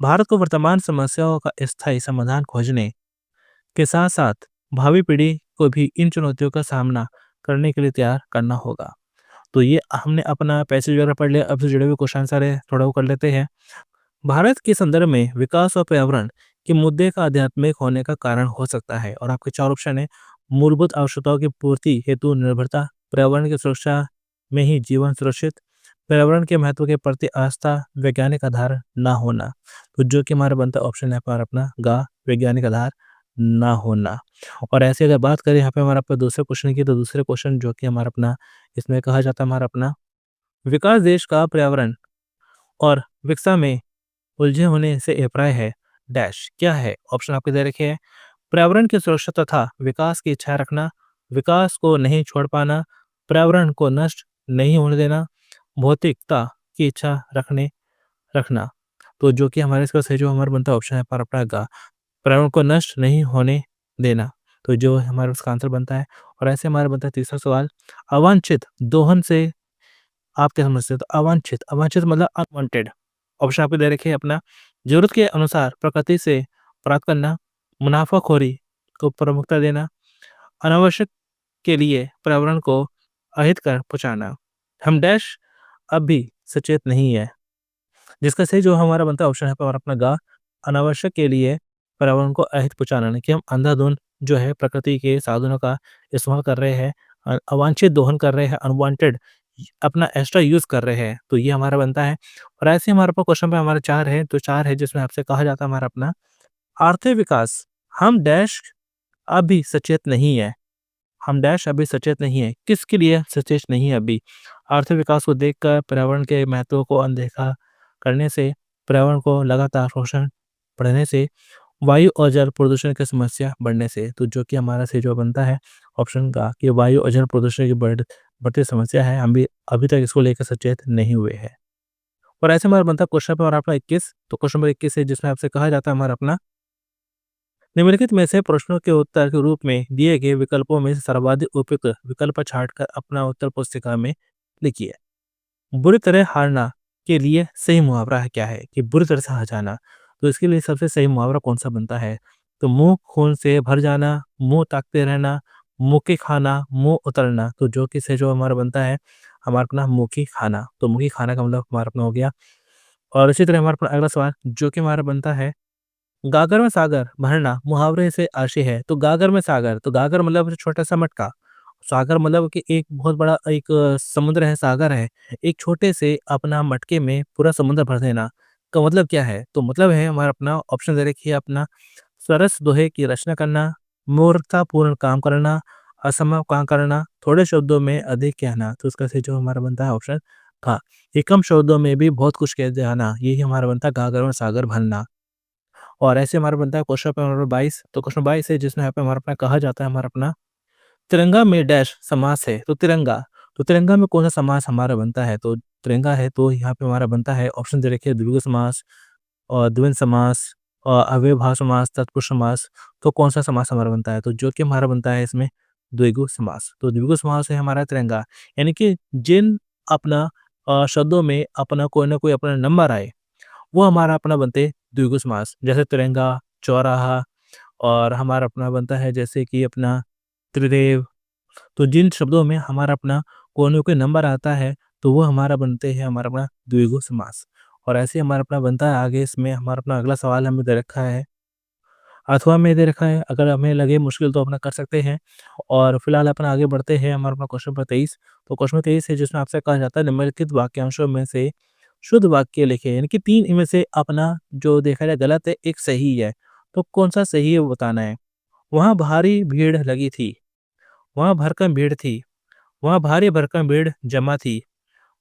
भारत को वर्तमान समस्याओं का स्थायी समाधान खोजने के साथ साथ भावी पीढ़ी को भी इन चुनौतियों का सामना करने के लिए तैयार करना होगा। तो ये हमने अपना पैसेज वगैरह पढ़ लिया। अब से जुड़े हुए क्वेश्चन सारे थोड़ा वो कर लेते हैं। भारत के संदर्भ में विकास और पर्यावरण के मुद्दे का आध्यात्मिक होने का कारण हो सकता है और आपके चार ऑप्शन है। मूलभूत आवश्यकताओं की पूर्ति हेतु निर्भरता, पर्यावरण की सुरक्षा में ही जीवन सुरक्षित, पर्यावरण के महत्व के प्रति आस्था, वैज्ञानिक आधार ना होना। तो जो कि हमारा बनता ऑप्शन है पर अपना गा, वैज्ञानिक आधार ना होना। और ऐसे अगर बात करें यहाँ पे हमारा अपना दूसरे क्वेश्चन की, तो दूसरे क्वेश्चन जो कि हमारा अपना इसमें कहा जाता है हमारा अपना विकास देश का पर्यावरण और विकसा में उलझे होने से अभिप्राय है डैश क्या है। ऑप्शन आपके दे रखे हैं। पर्यावरण की सुरक्षा तथा विकास की इच्छा रखना, विकास को नहीं छोड़ पाना, पर्यावरण को नष्ट नहीं होने देना, भौतिकता की इच्छा रखना। तो जो कि हमारे इसका सही जो हमारा बनता ऑप्शन है पर अपना गा, पर्यावरण को नष्ट नहीं होने देना। तो जो हमारा उसका आंसर बनता है। और ऐसे हमारा बनता है तीसरा सवाल, अवांछित दोहन से आप क्या समझते हो? तो अवांछित अवांछित मतलब अनवांटेड। ऑप्शन आपको दे रखे हैं अपना, जरूरत के अनुसार प्रकृति से प्राप्त करना, मुनाफाखोरी को प्रमुखता देना, अनावश्यक के लिए पर्यावरण को अहित कर पहुंचाना। हम डैश अब भी सचेत नहीं है, जिसका सही जो हमारा बनता है ऑप्शन है पर अपना गा, अनावश्यक के लिए पर्यावरण को अहित पहुंचाना। नहीं कि हम अंधाधुंध जो है प्रकृति के साधनों का इस्तेमाल कर रहे हैं, अवांछित दोहन कर रहे हैं, अनवांटेड अपना एक्स्ट्रा यूज कर रहे हैं। तो ये हमारा बनता है। और ऐसे हमारे पास क्वेश्चन पे हमारे चार है, तो चार है जिसमें आपसे कहा जाता है हमारा अपना आर्थिक विकास हम डैश अभी सचेत नहीं है। हम डैश अभी सचेत नहीं है, किसके लिए सचेत नहीं है अभी? आर्थिक विकास को देखकर पर्यावरण के महत्व को अनदेखा करने से, पर्यावरण को लगातार शोषण बढ़ने से, वायु और जल प्रदूषण की समस्या बढ़ने से। तो जो कि हमारा से जो बनता है ऑप्शन का कि वायु और जल प्रदूषण की बढ़ती समस्या है, हम भी अभी तक इसको लेकर सचेत नहीं हुए हैं। और ऐसे हमारा बनता है क्वेश्चन पेपर अपना 21। तो क्वेश्चन नंबर 21 है जिसमें आपसे कहा जाता है हमारा अपना निम्नलिखित में से प्रश्नों के उत्तर के रूप में दिए गए विकल्पों में से सर्वाधिक उपयुक्त विकल्प छांटकर अपना उत्तर पुस्तिका में लिखिए। बुरी तरह हारना के लिए सही मुहावरा है क्या है कि बुरी तरह से हार जाना। तो इसके लिए सबसे सही मुहावरा कौन सा बनता है? तो मुंह खून से भर जाना, मुंह ताकते रहना, मुंह की खाना, मुंह उतरना। तो जो कि से जो हमारा बनता है हमारा अपना मुंह की खाना। तो मुंह की खाना का मतलब हमारा अपना हो गया। और इसी तरह हमारा अपना अगला सवाल जो कि हमारा बनता है, गागर में सागर भरना मुहावरे से आशय है। तो गागर में सागर, तो गागर मतलब छोटा सा मटका, सागर मतलब कि एक बहुत बड़ा एक समुद्र है, सागर है। एक छोटे से अपना मटके में पूरा समुद्र भर देना का मतलब क्या है? तो मतलब है हमारा अपना ऑप्शन दे रखिए अपना, सरस दोहे की रचना करना, मूर्खतापूर्ण काम करना, असंभव काम करना, थोड़े शब्दों में अधिक कहना। तो उसका से जो हमारा बनता है ऑप्शन का, ये कम शब्दों में भी बहुत कुछ कह जाना, यही हमारा बनता है गागर में सागर भरना। और ऐसे हमारा बनता है क्वेश्चन पेपर नंबर 22। तो क्वेश्चन 22 है जिसमें यहाँ पे हमारा अपना कहा जाता है हमारा अपना तिरंगा में डैश समास है। तो तिरंगा में कौन-सा समास हमारा बनता है? तो तिरंगा है तो यहाँ पे हमारा बनता है ऑप्शन दे रखे हैं द्विगु समास और द्वंद्व समास और अव्ययभाव समास, तत्पुरुष समास। तो कौन-सा समास हमारा बनता है? तो जो कि हमारा बनता है इसमें द्विगु समास। तो द्विगु समास है हमारा तिरंगा, यानी कि जिन अपना शब्दों में अपना कोई ना कोई अपना नंबर आए, वो हमारा अपना बनते हैं द्विगु समास। जैसे तिरंगा, चौराहा और हमारा अपना बनता है जैसे कि अपना त्रिदेव। तो जिन शब्दों में हमारा अपना कोई ना कोई नंबर आता है, तो वो हमारा बनते हैं हमारा अपना द्विगु समास। और ऐसे ही हमारा अपना बनता है आगे इसमें हमारा अपना अगला सवाल हमें दे रखा है, अथवा में दे रखा है। अगर हमें लगे मुश्किल तो अपना कर सकते हैं और फिलहाल अपना आगे बढ़ते हैं हमारा अपना क्वेश्चन नंबर 23। तो क्वेश्चन नंबर 23 है जिसमें आपसे कहा जाता है निम्नलिखित वाक्यांशों में से शुद्ध वाक्य लिखें, यानी कि 3 इनमें से अपना जो देखा जाए गलत है, एक सही है। तो कौन-सा सही है वो बताना है। वहाँ भारी भीड़ लगी थी, वहाँ भरकम भीड़ थी, वहाँ भारी भरकम भीड़ जमा थी,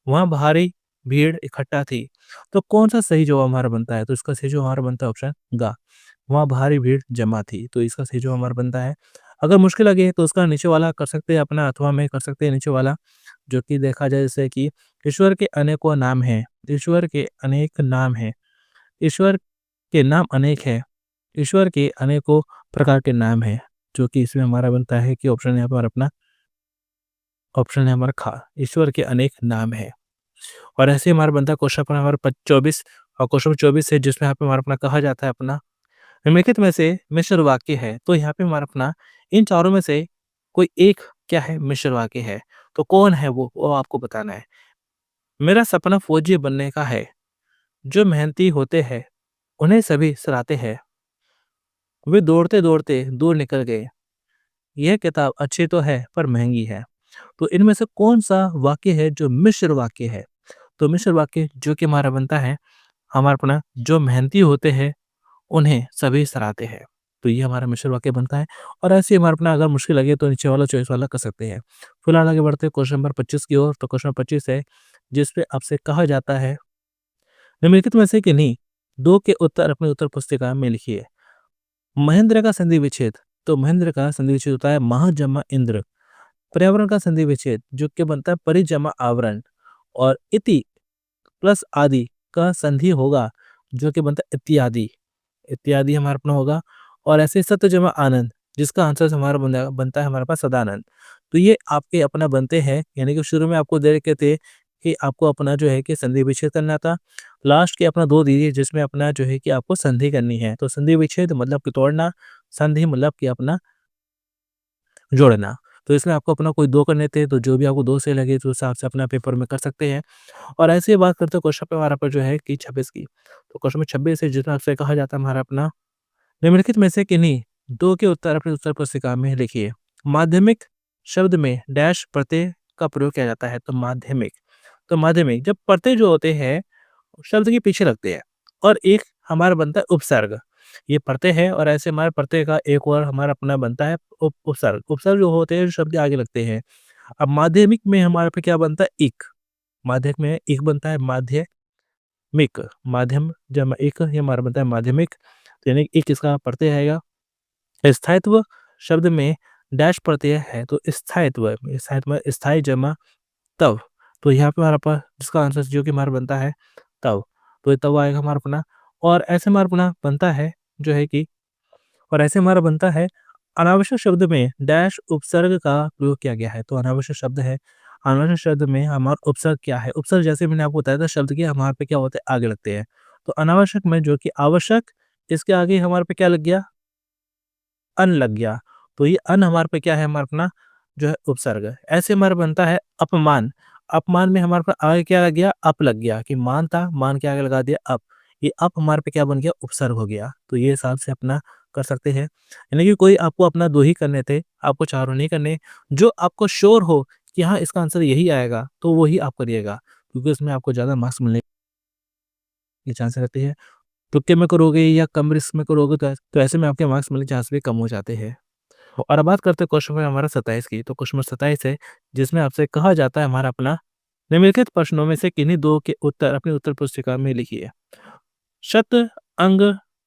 वहाँ भारी भीड़ इकट्ठा थी। तो कौन-सा सही जवाब हमारा बनता है? तो इसका सही जवाब हमारा बनता है ऑप्शन ग, वहाँ भारी भीड़ जमा थी। तो इसका सही जवाब हमारा बनता है। अगर मुश्किल लगे तो उसका नीचे वाला कर सकते हैं अपना, अथवा में कर सकते हैं नीचे वाला, जो कि देखा जाए जैसे कि ईश्वर के अनेकों नाम हैं, ईश्वर के अनेक नाम हैं, ईश्वर के नाम अनेक हैं, ईश्वर के अनेकों प्रकार के नाम हैं, जो कि इसमें हमारा बनता है कि ऑप्शन यहाँ पर अपना ऑप्शन है हमारा ख, ईश्वर के अनेक नाम हैं। और ऐसे ही हमारा बनता है क्वेश्चन नंबर हमारा 24। और क्वेश्चन 24 है जिसमें यहाँ पे हमारा अपना कहा जाता है अपना निम्नलिखित में से मिश्र वाक्य है। तो यहाँ पे हमारा अपना इन चारों में से कोई एक क्या है मिश्र वाक्य है। तो कौन है वो आपको बताना है। मेरा सपना फौजी बनने का है, जो मेहनती होते हैं उन्हें सभी सराहते हैं, वे दौड़ते दौड़ते दूर निकल गए, यह किताब अच्छी तो है पर महंगी है। तो इनमें से कौन सा वाक्य है जो मिश्र वाक्य है? तो मिश्र वाक्य जो कि हमारा बनता है हमारा अपना जो मेहनती होते हैं उन्हें सभी सराहते हैं। तो ये हमारा मिश्र वाक्य बनता है। और ऐसे ही हमारा अपना अगर मुश्किल लगे तो नीचे वाला चॉइस वाला कर सकते हैं। फिलहाल आगे बढ़ते हैं क्वेश्चन नंबर 25 की ओर। तो क्वेश्चन नंबर 25 है जिसपे आपसे कहा जाता है निम्नलिखित में से किन्हीं दो के उत्तर अपनी उत्तर पुस्तिका में लिखिए। महेंद्र का संधि विच्छेद। तो महेंद्र का संधि विच्छेद होता है मह जमा इंद्र। पर्यावरण का संधि विच्छेद जो कि बनता है परि जमा आवरण। और इति प्लस आदि का संधि होगा जो कि बनता है इत्यादि। इत्यादि हमारा अपना होगा। और ऐसे सत्य जमा आनंद जिसका आंसर हमारा बनता है हमारे पास सदानंद। तो ये आपके अपना बनते हैं, यानी कि शुरू में आपको दे रखे थे कि आपको अपना जो है कि संधि विच्छेद करना था। लास्ट के अपना 2 दीजिए जिसमें अपना जो है कि आपको संधि करनी है। तो संधि विच्छेद मतलब कि तोड़ना, संधि मतलब कि अपना जोड़ना। तो इसमें आपको अपना कोई 2 करने थे, तो जो भी आपको 2 सही लगे तो उस हिसाब से अपना पेपर में कर सकते हैं। और ऐसे ही बात करते हैं क्वेश्चन पे हमारा पर जो है कि 26 की। तो क्वेश्चन में 26 है जिसमें आपसे कहा जाता है हमारा अपना निम्नलिखित में से किन्हीं 2 के उत्तर अपनी उत्तर पुस्तिका में लिखिए। माध्यमिक शब्द में डैश प्रत्यय का प्रयोग किया जाता है। तो माध्यमिक, तो माध्यमिक जब प्रत्यय जो होते हैं शब्द के पीछे लगते हैं और एक हमारा बनता है उपसर्ग। ये प्रत्यय है और ऐसे हमारे प्रत्यय का एक और हमारा अपना बनता है उपसर्ग। उपसर्ग जो होते हैं शब्द के आगे लगते हैं। अब माध्यमिक में हमारे पे क्या बनता है इक। माध्यमिक में इक बनता है माध्यमिक। माध्यम जब एक ये हमारा बनता है माध्यमिक। तो यानी एक इसका प्रत्यय आएगा। स्थायित्व शब्द में डैश प्रत्यय है तो स्थायित्व, स्थायित्व स्थायी जमा तव। तो यहाँ पे हमारा पास जिसका आंसर जो कि हमारा बनता है तव। तो ये तव आएगा हमारा अपना। और ऐसे हमारा अपना बनता है जो है कि और ऐसे हमारा बनता है अनावश्यक शब्द में डैश उपसर्ग का प्रयोग किया गया है। तो अनावश्यक शब्द है, अनावश्यक शब्द में हमारा उपसर्ग क्या है? उपसर्ग जैसे मैंने आपको बताया था शब्द के हमारे पे क्या होते हैं आगे लगते हैं। तो अनावश्यक में जो कि आवश्यक इसके आगे हमारे पे क्या लग गया? अन लग गया। तो ये अन हमारे पे क्या है हमारा अपना जो है उपसर्ग। ऐसे हमारा बनता है अपमान। अपमान में हमारे पास आगे क्या लग गया? अप लग गया कि मान था, मान के आगे लगा दिया अप। ये अप हमारे पे क्या बन गया? उपसर्ग हो गया। तो ये हिसाब से अपना कर सकते हैं। यानी कि कोई आपको अपना 2 ही करने थे, आपको चारों नहीं करने। जो आपको श्योर हो कि हाँ, इसका आंसर यही आएगा, तो वो ही आप करिएगा, क्योंकि उसमें आपको ज़्यादा मार्क्स मिलने की चांस रहती है। तुक्के में करोगे या कम रिस्क में करोगे तो ऐसे में आपके मार्क्स मिलने के चांस भी कम हो जाते हैं। और अब बात करते हैं क्वेश्चन में हमारा 27 की। तो क्वेश्चन नंबर 27 है जिसमें आपसे कहा जाता है हमारा अपना निम्नलिखित प्रश्नों में से किन्हीं 2 के उत्तर अपनी उत्तर पुस्तिका में लिखिए। शत अंग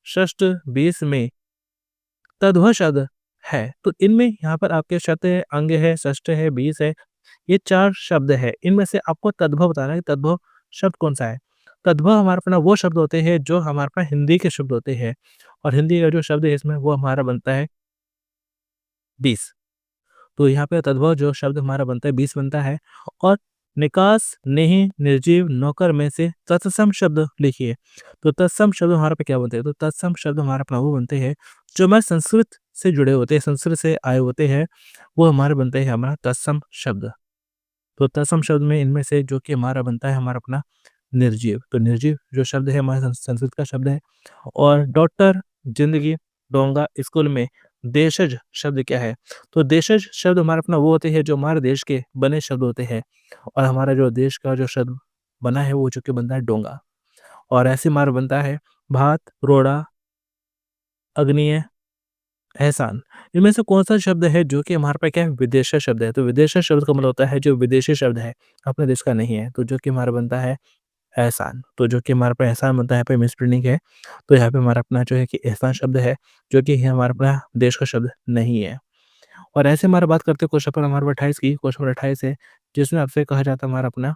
षष्ठ, बीस में तद्भव शब्द है। तो इनमें यहाँ पर आपके शत है, अंग है, षष्ठ है, बीस है, ये 4 शब्द है। इनमें से आपको तद्भव बताना है कि तद्भव शब्द कौन-सा है। तद्भव हमारे पास ना वो शब्द होते हैं जो हमारे पास हिंदी के शब्द होते हैं और हिंदी का जो शब्द है इसमें वो हमारा बनता है 20। तो यहाँ पे तद्भव जो शब्द हमारा बनता है 20 बनता है और निकास, नेही, निर्जीव, नौकर में से तत्सम शब्द लिखिए। तो तत्सम शब्द हमारे पे क्या बनते हैं? तो तत्सम शब्द हमारे अपना वो बनते हैं जो हमारे संस्कृत से जुड़े होते हैं, संस्कृत से आए होते हैं, वो हमारे बनते हैं हमारा तत्सम शब्द। तो तत्सम शब्द में इनमें से जो कि हमारा बनता है हमारा अपना निर्जीव। तो निर्जीव जो शब्द है हमारे संस्कृत का शब्द है और डॉक्टर, ज़िंदगी, डोंगा, स्कूल में देशज शब्द क्या है? तो देशज शब्द हमारा अपना वो होते हैं जो हमारे देश के बने शब्द होते हैं और हमारा जो देश का जो शब्द बना है वो जो कि बनता है डोंगा और ऐसे हमारा बनता है भात, रोड़ा, अग्निय, एहसान। इनमें से कौन-सा शब्द है जो कि हमारे पास क्या है विदेशी शब्द है? तो विदेशी शब्द का मतलब होता है जो विदेशी शब्द है, अपने देश का नहीं है। तो जो कि हमारा बनता है एहसान। तो जो कि हमारे पास एहसान बनता है, यहाँ पे मिसप्रिंटिंग है। तो यहाँ पे हमारा अपना जो है कि एहसान शब्द है, जो कि हमारा अपना देश का शब्द नहीं है। और ऐसे हमारा बात करते हैं क्वेश्चन नंबर हमारे 28 की, क्वेश्चन नंबर 28 है, जिसमें आपसे कहा जाता है हमारा अपना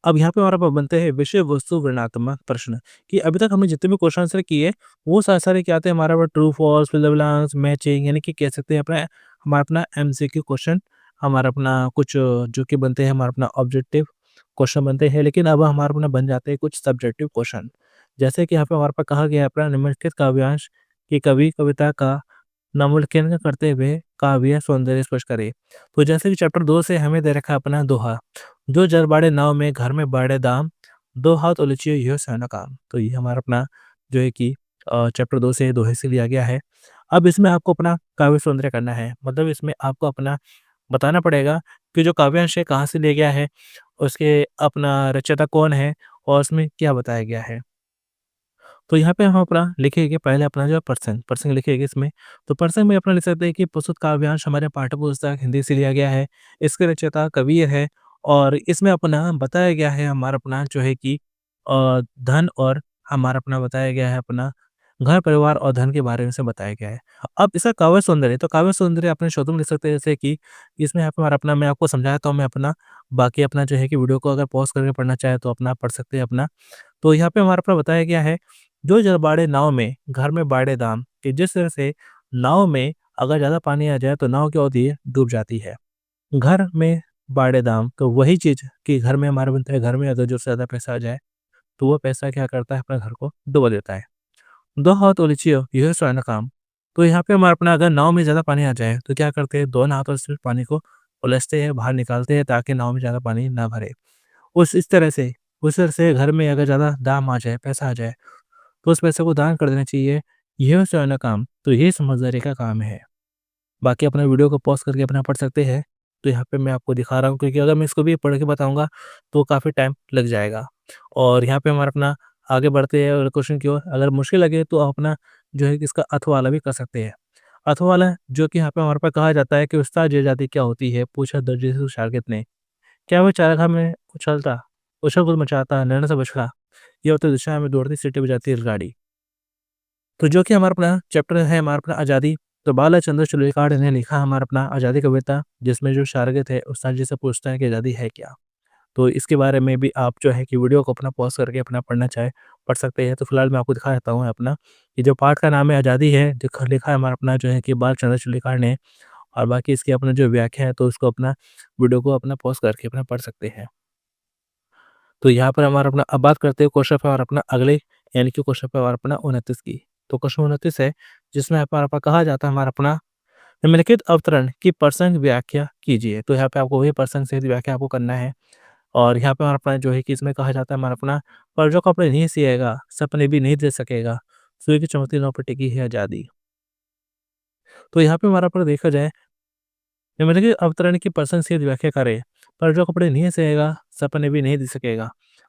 अब यहाँ पे हमारे पास बनते हैं विषय वस्तु वर्णनात्मक प्रश्न कि अभी तक हमने जितने भी क्वेश्चन आंसर किए वो सारे क्या आते हैं हमारा true false fill the blanks matching यानी कि कह सकते हैं अपना हमारा अपना एमसीक्यू क्वेश्चन हमारा अपना कुछ जो कि बनते हैं हमारा अपना ऑब्जेक्टिव क्वेश्चन बनते हैं लेकिन अब हमारा अपना बन जाते हैं कुछ सब्जेक्टिव क्वेश्चन जैसे कि यहाँ पे हमारे पास कहा गया है अपना निम्नलिखित काव्यांश की कवि कविता का नामांकन करते हुए काव्य सौंदर्य स्पष्ट करे। तो जैसे कि चैप्टर 2 से हमें दे रखा है अपना दोहा, जो जर बाड़े नाव में घर में बाड़े दाम, दो हाथ उलझियो यो सैना काम। तो ये हमारा अपना जो है कि चैप्टर 2 से दोहे से लिया गया है। अब इसमें आपको अपना काव्य सौंदर्य करना है, मतलब इसमें आपको अपना बताना पड़ेगा कि जो काव्यांश है कहाँ से लिया गया है, उसके अपना रचयिता कौन है और उसमें क्या बताया गया है। तो यहाँ पे हम अपना लिखेंगे पहले अपना जो प्रसंग प्रसंग लिखेंगे इसमें तो प्रसंग में अपना लिख सकते हैं कि प्रस्तुत काव्यांश हमारे पाठ्य पुस्तक हिंदी से लिया गया है इसके रचयिता कबीर है और इसमें अपना बताया गया है हमारा अपना जो है कि धन और हमारा अपना बताया गया है अपना घर परिवार और धन के बारे में से बताया गया है। अब इसका काव्य सौंदर्य तो काव्य सौंदर्य अपने शब्दों में लिख सकते हैं जैसे कि इसमें यहाँ पे हमारा अपना मैं आपको समझाता हूँ मैं अपना बाकी अपना जो है कि वीडियो को अगर पॉज करके पढ़ना चाहे तो अपना पढ़ सकते हैं अपना। तो यहाँ पे हमारा अपना बताया गया है जो जल बाड़े नाव में घर में बाड़े दाम कि जिस तरह से नाव में अगर ज़्यादा पानी आ जाए तो नाव क्या होती है डूब जाती है। घर में बाड़े दाम तो वही चीज़ कि घर में हमारा बनता है घर में अगर जो से ज़्यादा पैसा आ जाए तो वो पैसा क्या करता है अपना घर को डुबा देता है। दो हाथ उलझियो यह स्वर्ण काम। तो यहाँ पे हमारा अपना अगर नाव में ज़्यादा पानी आ जाए तो क्या करते हैं दोनों हाथों से पानी को उलझते हैं बाहर निकालते हैं ताकि नाव में ज़्यादा पानी ना भरे। उस तरह से घर में अगर ज़्यादा दाम आ जाए पैसा आ जाए तो उस पैसे को दान कर देना चाहिए। यह स्वर्ण काम तो ये समझदारी का काम है। बाकी अपना वीडियो को पॉज़ करके अपना पढ़ सकते हैं। तो यहाँ पे मैं आपको दिखा रहा हूँ क्योंकि अगर मैं इसको भी पढ़ के बताऊँगा तो काफ़ी टाइम लग जाएगा। और यहाँ पे हमारा अपना आगे बढ़ते हैं और क्वेश्चन की ओर अगर मुश्किल लगे तो आप अपना जो है कि इसका अथवा वाला भी कर सकते हैं। अथवा वाला जो कि यहाँ पे हमारे पास कहा जाता है कि उस्ताद ये जाति क्या होती है? पूछा दर्जी से शागिर्द ने। क्या वह चारगाह में उछलता, उछल-कूद मचाता, नैनो से बछड़ा, या उत्तर दिशा में दौड़ती सीटी बजाती रेलगाड़ी। तो जो कि हमारा अपना चैप्टर है हमारा अपना आज़ादी, तो बाला चंद्र चुलेकाड़ ने लिखा हमारा अपना आज़ादी कविता, जिसमें जो शार्गिद है उस्ताद जी से पूछता है कि आज़ादी है क्या? तो इसके बारे में भी आप जो है कि वीडियो को अपना पॉज़ करके अपना पढ़ना चाहे, पढ़ सकते हैं। तो फिलहाल मैं आपको दिखा देता हूँ अपना, ये जो पाठ का नाम है आज़ादी है, लिखा है हमारा अपना जो है कि बाल चंद्र चुलेकाड़ ने और बाकी इसकी अपना जो व्याख्या है तो उसको अपना वीडियो को अपना पॉज़ करके अपना पढ़ सकते हैं। तो यहाँ पर हमारा अपना अब बात करते हैं क्वेश्चन पेपर अपना अगले यानी कि क्वेश्चन पेपर अपना 29 की। तो क्वेश्चन 29 है जिसमें हमारा कहा जाता है हमारा अपना निम्नलिखित अवतरण की प्रसंग व्याख्या कीजिए। तो यहाँ पे आपको वही प्रसंग सहित व्याख्या आपको करना है और यहाँ पे हमारा अपना जो है कि इसमें कहा जाता है हमारा अपना पर जो कपड़े नहीं सिएगा सपने भी नहीं दे सकेगा सूर्य की चमकती नौ पर टिकी है आज़ादी। तो यहाँ पे हमारा अपना देखा जाए निम्नलिखित अवतरण की प्रसंग सहित व्याख्या करें पर जो कपड़े नहीं सिएगा सपने भी नहीं दे सकेगा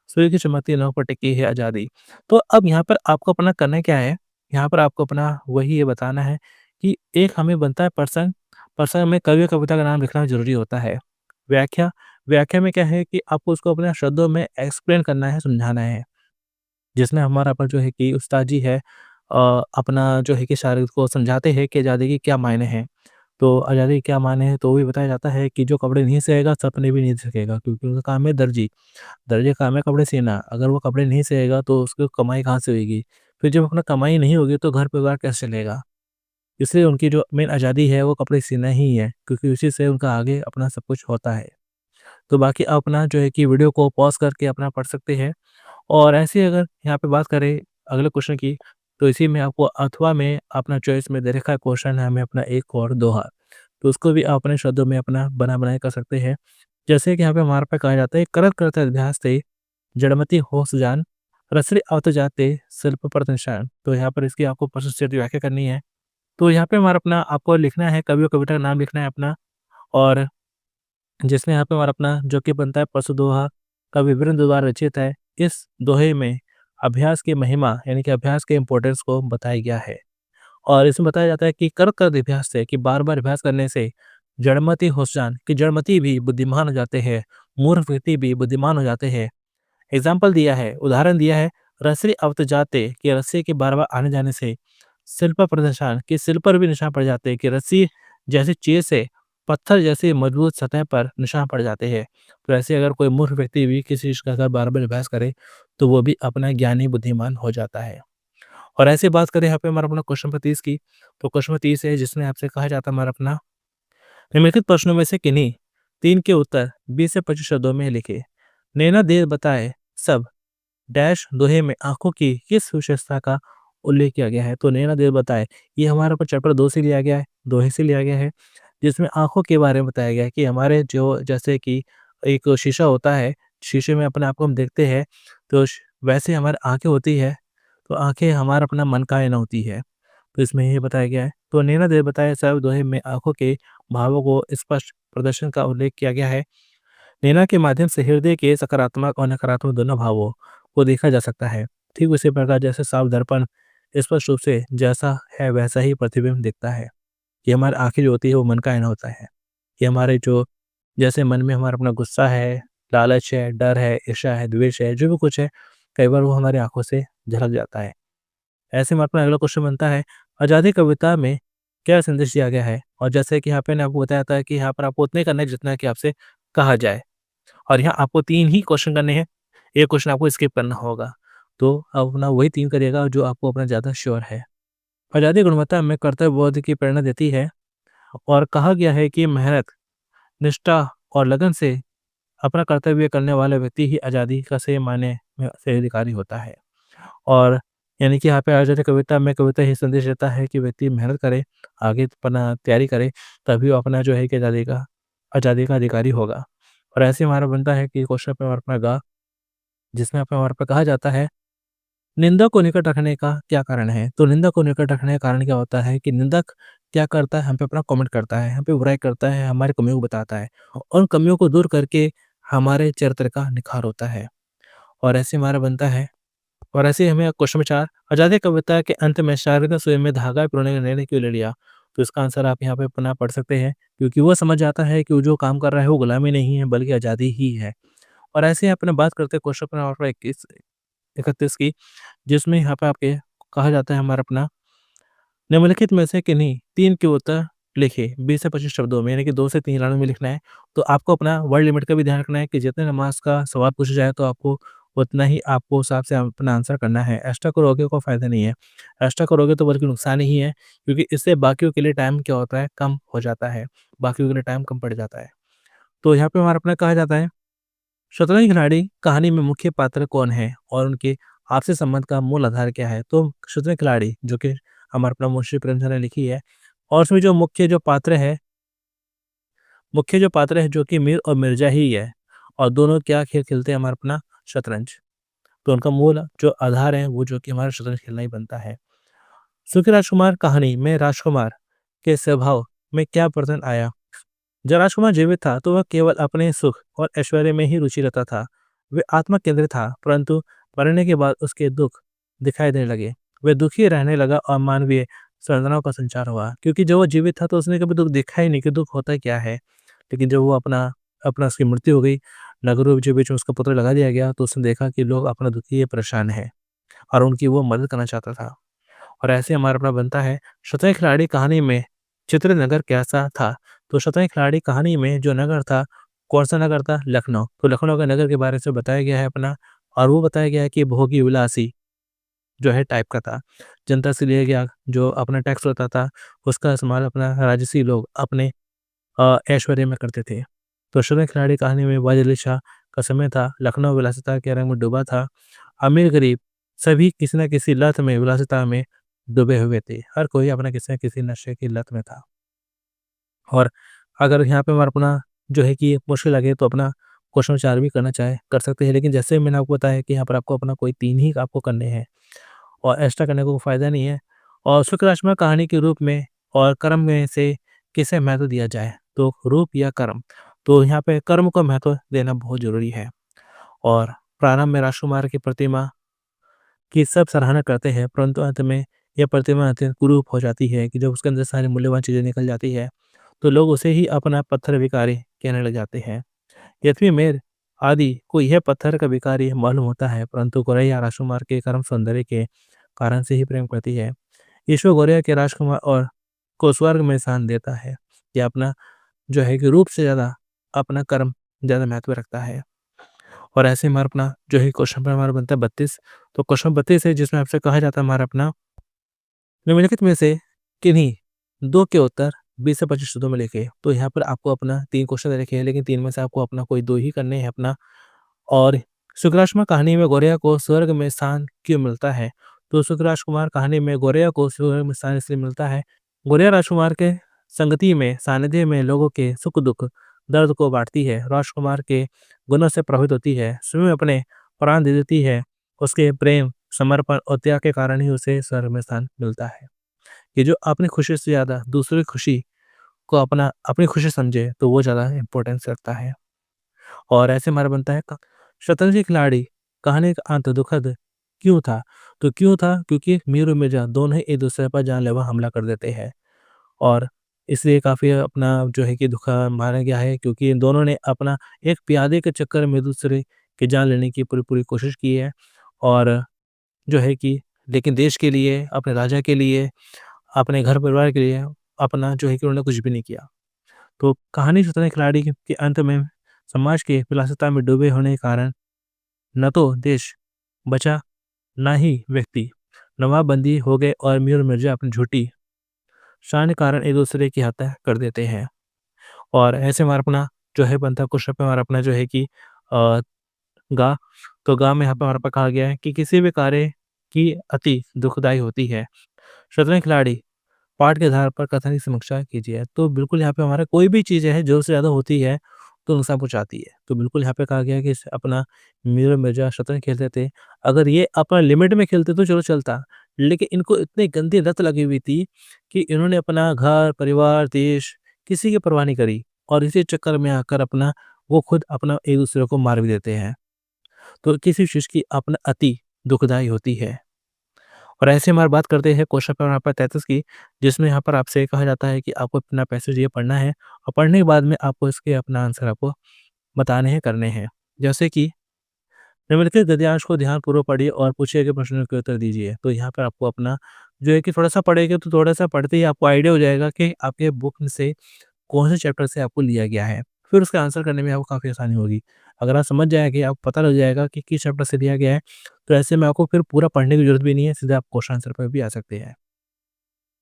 सूर्य की चमकती नौ पर टिकी है आज़ादी। तो अब यहाँ पर आपको अपना करना क्या है यहाँ पर आपको अपना वही ये बताना है कि एक हमें बनता है प्रसंग प्रसंग में कवि या कविता का नाम लिखना जरूरी होता है। व्याख्या व्याख्या में क्या है कि आपको उसको अपने शब्दों में एक्सप्लेन करना है समझाना है जिसमें हमारा पर जो है कि उस्ताद जी है अपना जो है कि शायरी को समझाते हैं कि आज़ादी के क्या मायने हैं। तो आज़ादी के क्या मायने हैं, तो वो भी बताया जाता है कि जो कपड़े नहीं सिएगा सपने भी नहीं सकेगा, क्योंकि उनका काम है दर्जी। दर्जी का काम है कपड़े सिलना। अगर वो कपड़े नहीं सिएगा तो उसकी कमाई कहाँ से होएगी? फिर जब अपना कमाई नहीं होगी तो घर परिवार कैसे चलेगा? इसलिए उनकी जो मेन आज़ादी है वो कपड़े सीना ही है, क्योंकि उसी से उनका आगे अपना सब कुछ होता है। तो बाकी आप अपना जो है कि वीडियो को पॉज़ करके अपना पढ़ सकते हैं। और ऐसे ही अगर यहाँ पे बात करें अगले क्वेश्चन की, तो इसी में आपको अथवा में अपना चॉइस में दे रखा है क्वेश्चन है हमें अपना एक और दोहा। तो उसको भी आप अपने शब्दों में अपना बना-बनाए कर सकते हैं। जैसे कि यहाँ पे हमारे पे कहा जाता है, "करत करत अभ्यास ते जड़मति होश जान, रसरी अवत जाते शिल्प पर निशान।" तो यहाँ पर इसकी आपको प्रश्न से व्याख्या करनी है। तो यहाँ पे हमारा अपना आपको लिखना है, कवि और कविता का नाम लिखना है अपना, और जिसमें यहाँ पे हमारा अपना जो कि बनता है पशु दोहा, कवि वीरेंद्र द्वारा रचित है। इस दोहे में अभ्यास की महिमा यानी कि अभ्यास के इम्पोर्टेंस को बताया गया है। और इसमें बताया जाता है कि कर कर अभ्यास से, कि बार-बार अभ्यास करने से जड़मति होशियार, कि जड़मति भी बुद्धिमान हो जाते हैं, मूर्ख व्यक्ति भी बुद्धिमान हो जाते हैं। एग्ज़ाम्पल दिया है, उदाहरण दिया है, रसरी अवत जाते, कि रस्सी के बार-बार आने-जाने से शिल पर निशान, कि शिल पर भी निशान पड़ जाते हैं, कि रस्सी जैसी चीज़ से पत्थर जैसी मजबूत सतह पर निशान पड़ जाते हैं। तो ऐसे अगर कोई मूर्ख व्यक्ति भी किसी चीज़ का अगर बार-बार अभ्यास करे, तो वो भी अपना ज्ञानी बुद्धिमान हो जाता है। और ऐसे बात करें यहाँ पे हमारा अपना क्वेश्चन नंबर 30 की, तो क्वेश्चन नंबर 30 है जिसमें आपसे कहा जाता है हमारा अपना, निम्नलिखित प्रश्नों में से किन्हीं 3 के उत्तर 20 से 25 शब्दों में लिखिए। नैना देर बताए सब डैश दोहे में आँखों की किस विशेषता का उल्लेख किया गया है? तो नैना देर बताए, ये हमारा ऊपर चैप्टर 2 से लिया गया है, दोहे से लिया गया है, जिसमें आँखों के बारे में बताया गया है कि हमारे जो जैसे कि एक शीशा होता है, शीशे में अपने आप को हम देखते हैं, तो वैसे हमारी आँखें होती है, तो आँखें हमारा अपना मन का आईना होती है। तो इसमें ये बताया गया है। तो नैना देर बताए सब दोहे में आँखों के भावों को स्पष्ट प्रदर्शन का उल्लेख किया गया है। नैना के माध्यम से हृदय के सकारात्मक और नकारात्मक दोनों भावों को देखा जा सकता है। ठीक उसी प्रकार जैसे साफ दर्पण स्पष्ट रूप से जैसा है वैसा ही प्रतिबिंब दिखता है। ये हमारी आँखें जो होती है वो मन का आईना होता है। ये हमारे जो जैसे मन में हमारा अपना गुस्सा है, लालच है, डर है, ईर्ष्या है, द्वेष है, जो भी कुछ है, कई बार वो हमारी आँखों से झलक जाता है। ऐसे में अपना अगला क्वेश्चन बनता है, आज़ादी कविता में क्या संदेश दिया गया है? और जैसे कि यहाँ पे मैंने आपको बताया था कि यहाँ पर आपको उतना ही करना है जितना कि आपसे कहा जाए। और यहाँ आपको 3 ही क्वेश्चन करने हैं, 1 क्वेश्चन आपको स्किप करना होगा। तो आप अपना वही 3 करिएगा जो आपको अपना ज़्यादा श्योर है। आज़ादी गुणवत्ता में कर्तव्य बोध की प्रेरणा देती है, और कहा गया है कि मेहनत, निष्ठा और लगन से अपना कर्तव्य करने वाला व्यक्ति ही आज़ादी का सही मायने में सही अधिकारी होता है। और यानी कि यहाँ पे आज़ादी कविता में कविता ये संदेश देता है कि व्यक्ति मेहनत करे, आगे अपना तैयारी करे, तभी वो अपना जो है कि आज़ादी का अधिकारी होगा। और ऐसे हमारा बनता है कि क्वेश्चन पे अपना गा, जिसमें अपने वहाँ पे कहा जाता है, निंदा को निकट रखने का क्या कारण है? तो निंदा को निकट रखने का कारण क्या होता है कि निंदक क्या करता है, हम पे अपना कमेंट करता है, हम पे बुराई करता है, हमारी कमियों को बताता है, और उन कमियों को दूर करके हमारे चरित्र का निखार होता है। और ऐसे हमारा बनता है, और ऐसे ही हमें क्वेश्चन नंबर 4, आज़ादी कविता के अंत में शायरी ने स्वयं में धागा पिरोने का निर्णय क्यों ले लिया? तो इसका आंसर आप यहाँ पे अपना पढ़ सकते हैं, क्योंकि वो समझ जाता है कि वो जो काम कर रहा है वो गुलामी नहीं है बल्कि आज़ादी ही है। और ऐसे ही अपने बात करते हैं क्वेश्चन नंबर 21 31 की, जिसमें यहाँ पे आपके कहा जाता है हमारा अपना, निम्नलिखित में से किन्हीं 3 के उत्तर लिखिए 20 से 25 शब्दों में, यानी कि 2 से 3 लाइनों में लिखना है। तो आपको अपना वर्ड लिमिट का भी ध्यान रखना है कि जितने नंबर्स का सवाल पूछा जाए तो आपको उतना ही आपको हिसाब से अपना आंसर करना है। एक्स्ट्रा करोगे कोई फ़ायदा नहीं है। एक्स्ट्रा करोगे तो बल्कि नुकसान ही है, क्योंकि इससे बाकियों के लिए टाइम क्या होता है, कम हो जाता है। बाकियों के लिए टाइम कम पड़ जाता है। तो यहाँ पे हमारा अपना कहा जाता है, शतरंज खिलाड़ी कहानी में मुख्य पात्र कौन है और उनके आपसी संबंध का मूल आधार क्या है? तो शतरंज खिलाड़ी जो कि हमारा अपना मुंशी प्रेमचंद ने लिखी है, और उसमें जो मुख्य जो पात्र है जो कि मीर और मिर्जा ही है, और दोनों क्या खेल खेलते हैं, हमारा अपना शतरंज। तो उनका मूल जो आधार है वो जो कि हमारा शतरंज खेलना ही बनता है। सुखी राजकुमार कहानी में राजकुमार के स्वभाव में क्या परिवर्तन आया? जब राजकुमार जीवित था तो वह केवल अपने सुख और ऐश्वर्य में ही रुचि रखता था। वह आत्म केंद्रित था, परंतु मरने के बाद उसके दुख दिखाई देने लगे। वह दुखी रहने लगा और मानवीय संवेदनाओं का संचार हुआ, क्योंकि जब वो जीवित था तो उसने कभी दुख देखा ही नहीं कि दुख होता क्या है। लेकिन जब वो अपना अपना उसकी मृत्यु हो गई, नगरों के बीच में उसका पुत्र लगा दिया गया, तो उसने देखा कि लोग अपना दुखी है, परेशान है, और उनकी वो मदद करना चाहता था। और ऐसे हमारा अपना बनता है शतरंज खिलाड़ी कहानी में चित्रनगर कैसा था? तो शतरंज खिलाड़ी कहानी में जो नगर था, कौन-सा नगर था? लखनऊ। तो लखनऊ के नगर के बारे से बताया गया है अपना और वो बताया गया है कि भोगी विलासी जो है टाइप का था। जनता से लिया गया जो अपना टैक्स होता था, उसका इस्तेमाल अपना राजसी लोग अपने ऐश्वर्य में करते थे। तो शतरंज खिलाड़ी कहानी में वाजिद अली शाह का समय था, लखनऊ विलासिता के रंग में डूबा था। अमीर-गरीब सभी किसी न किसी लत में, विलासिता में डूबे हुए थे। हर कोई अपना किसी न किसी नशे की लत में था। और अगर यहाँ पे हमारा अपना जो है कि मुश्किल लगे तो अपना क्वेश्चन विचार भी करना चाहे कर सकते हैं। लेकिन जैसे मैंने आपको बताया कि यहाँ पर आपको अपना कोई 3 ही आपको करने हैं और एक्स्ट्रा करने को फ़ायदा नहीं है। और शुक्र आश्मा कहानी के रूप में और कर्म में से किसे महत्व दिया जाए? तो रूप या कर्म? तो यहाँ पे कर्म को महत्व देना बहुत ज़रूरी है। और प्रारंभ में राजकुमार की प्रतिमा की सब सराहना करते हैं, परंतु अंत में यह प्रतिमा अत्यंत कुरूप हो जाती है कि जब उसके अंदर सारी मूल्यवान चीज़ें निकल जाती है, तो लोग उसे ही अपना पत्थर भिखारी कहने लग जाते हैं। यद्यपि मेर आदि को यह पत्थर का भिखारी मालूम होता है, परंतु गोरैया राजकुमार के कर्म सौंदर्य के कारण से ही प्रेम करती है। ईश्वर गोरैया के राजकुमार और को स्वर्ग में स्थान देता है। ये अपना जो है कि रूप से ज़्यादा अपना कर्म ज़्यादा महत्व रखता है। और ऐसे हमारा अपना जो है क्वेश्चन नंबर हमारा बनता है 32। तो क्वेश्चन 32 है जिसमें आपसे कहा जाता है हमारा अपना निम्नलिखित में से किन्हीं 2 के उत्तर 20 से 25 शब्दों में लिखें। तो यहाँ पर आपको अपना 3 क्वेश्चन दे रखे हैं, लेकिन 3 में से आपको अपना कोई 2 ही करने हैं अपना। और शुक्राश्मा कहानी में गौरैया को स्वर्ग में स्थान क्यों मिलता है? तो शुक्र राजकुमार कहानी में गौरैया को स्वर्ग में स्थान इसलिए मिलता है, गौरैया राजकुमार के संगति में, सानिध्य में लोगों के सुख-दुःख, दर्द को बाँटती है, राजकुमार के गुणों से प्रभावित होती है, स्वयं अपने प्राण दे देती है, उसके प्रेम, समर्पण और त्याग के कारण ही उसे स्वर्ग में स्थान मिलता है। कि जो अपनी खुशी से ज़्यादा दूसरों की खुशी को अपनी खुशी समझे, तो वो ज़्यादा इम्पोर्टेंस रखता है। और ऐसे हमारा बनता है क शतरंज के खिलाड़ी कहानी का अंत दुखद क्यों था? तो क्यों था? क्योंकि मीर और मिर्ज़ा दोनों ही एक-दूसरे पर जानलेवा हमला कर देते हैं और इसलिए काफ़ी अपना जो है कि दुखा मारा गया है, क्योंकि इन दोनों ने अपना एक प्यादे के चक्कर में दूसरे की जान लेने की पूरी-पूरी कोशिश की है और जो है कि लेकिन देश के लिए, अपने राजा के लिए, अपने घर परिवार के लिए अपना जो है कि उन्होंने कुछ भी नहीं किया। तो कहानी शतरंज खिलाड़ी के अंत में समाज के विलासिता में डूबे होने के कारण न तो देश बचा, ना ही व्यक्ति। नवाबंदी हो गए और मीर और मिर्ज़ा अपनी झूठी शान के कारण एक-दूसरे की हत्या कर देते हैं। और ऐसे हमारा अपना जो है बनता है क्वेश्चन पे हमारा अपना जो है कि अ, गा तो गा में यहाँ पे हमारे पास कहा गया है कि किसी भी कार्य की अति दुखदाई होती है। शतरंज खिलाड़ी पाठ के आधार पर कथन की समीक्षा कीजिए। तो बिल्कुल यहाँ पे हमारा कोई भी चीज़ है ज़रूरत से ज़्यादा होती है तो नुकसान पहुँचाती है। तो बिल्कुल यहाँ पे कहा गया है कि अपना मीर और मिर्ज़ा शतरंज खेलते थे। अगर ये अपना लिमिट में खेलते तो चलो चलता। लेकिन इनको इतनी गंदी लत लगी हुई थी कि इन्होंने अपना घर, परिवार, देश किसी की परवाह नहीं करी और इसी चक्कर में आकर अपना वो खुद अपना एक-दूसरे को मार भी देते हैं। तो किसी चीज़ की अपना अति दुखदाई होती है। और ऐसे हमारी बात करते हैं क्वेश्चन पेपर यहाँ पर 33 की, जिसमें यहाँ पर आपसे कहा जाता है कि आपको अपना पैसेज ये पढ़ना है और पढ़ने के बाद में आपको इसके अपना आंसर आपको बताने हैं, करने हैं। जैसे कि निम्नलिखित गद्यांश को ध्यानपूर्वक पढ़िए और पूछे गए प्रश्नों के उत्तर दीजिए। तो यहाँ पर आपको अपना जो है कि थोड़ा-सा पढ़ेंगे तो थोड़ा-सा पढ़ते ही आपको आइडिया हो जाएगा कि आपके बुक से कौन से चैप्टर से आपको लिया गया है। फिर उसका आंसर करने में आपको काफ़ी आसानी होगी। अगर आप समझ जाएँगे, आपको पता लग जाएगा कि किस चैप्टर से लिया गया है, तो ऐसे में आपको फिर पूरा पढ़ने की ज़रूरत भी नहीं है, सीधे आप क्वेश्चन आंसर पर भी आ सकते हैं।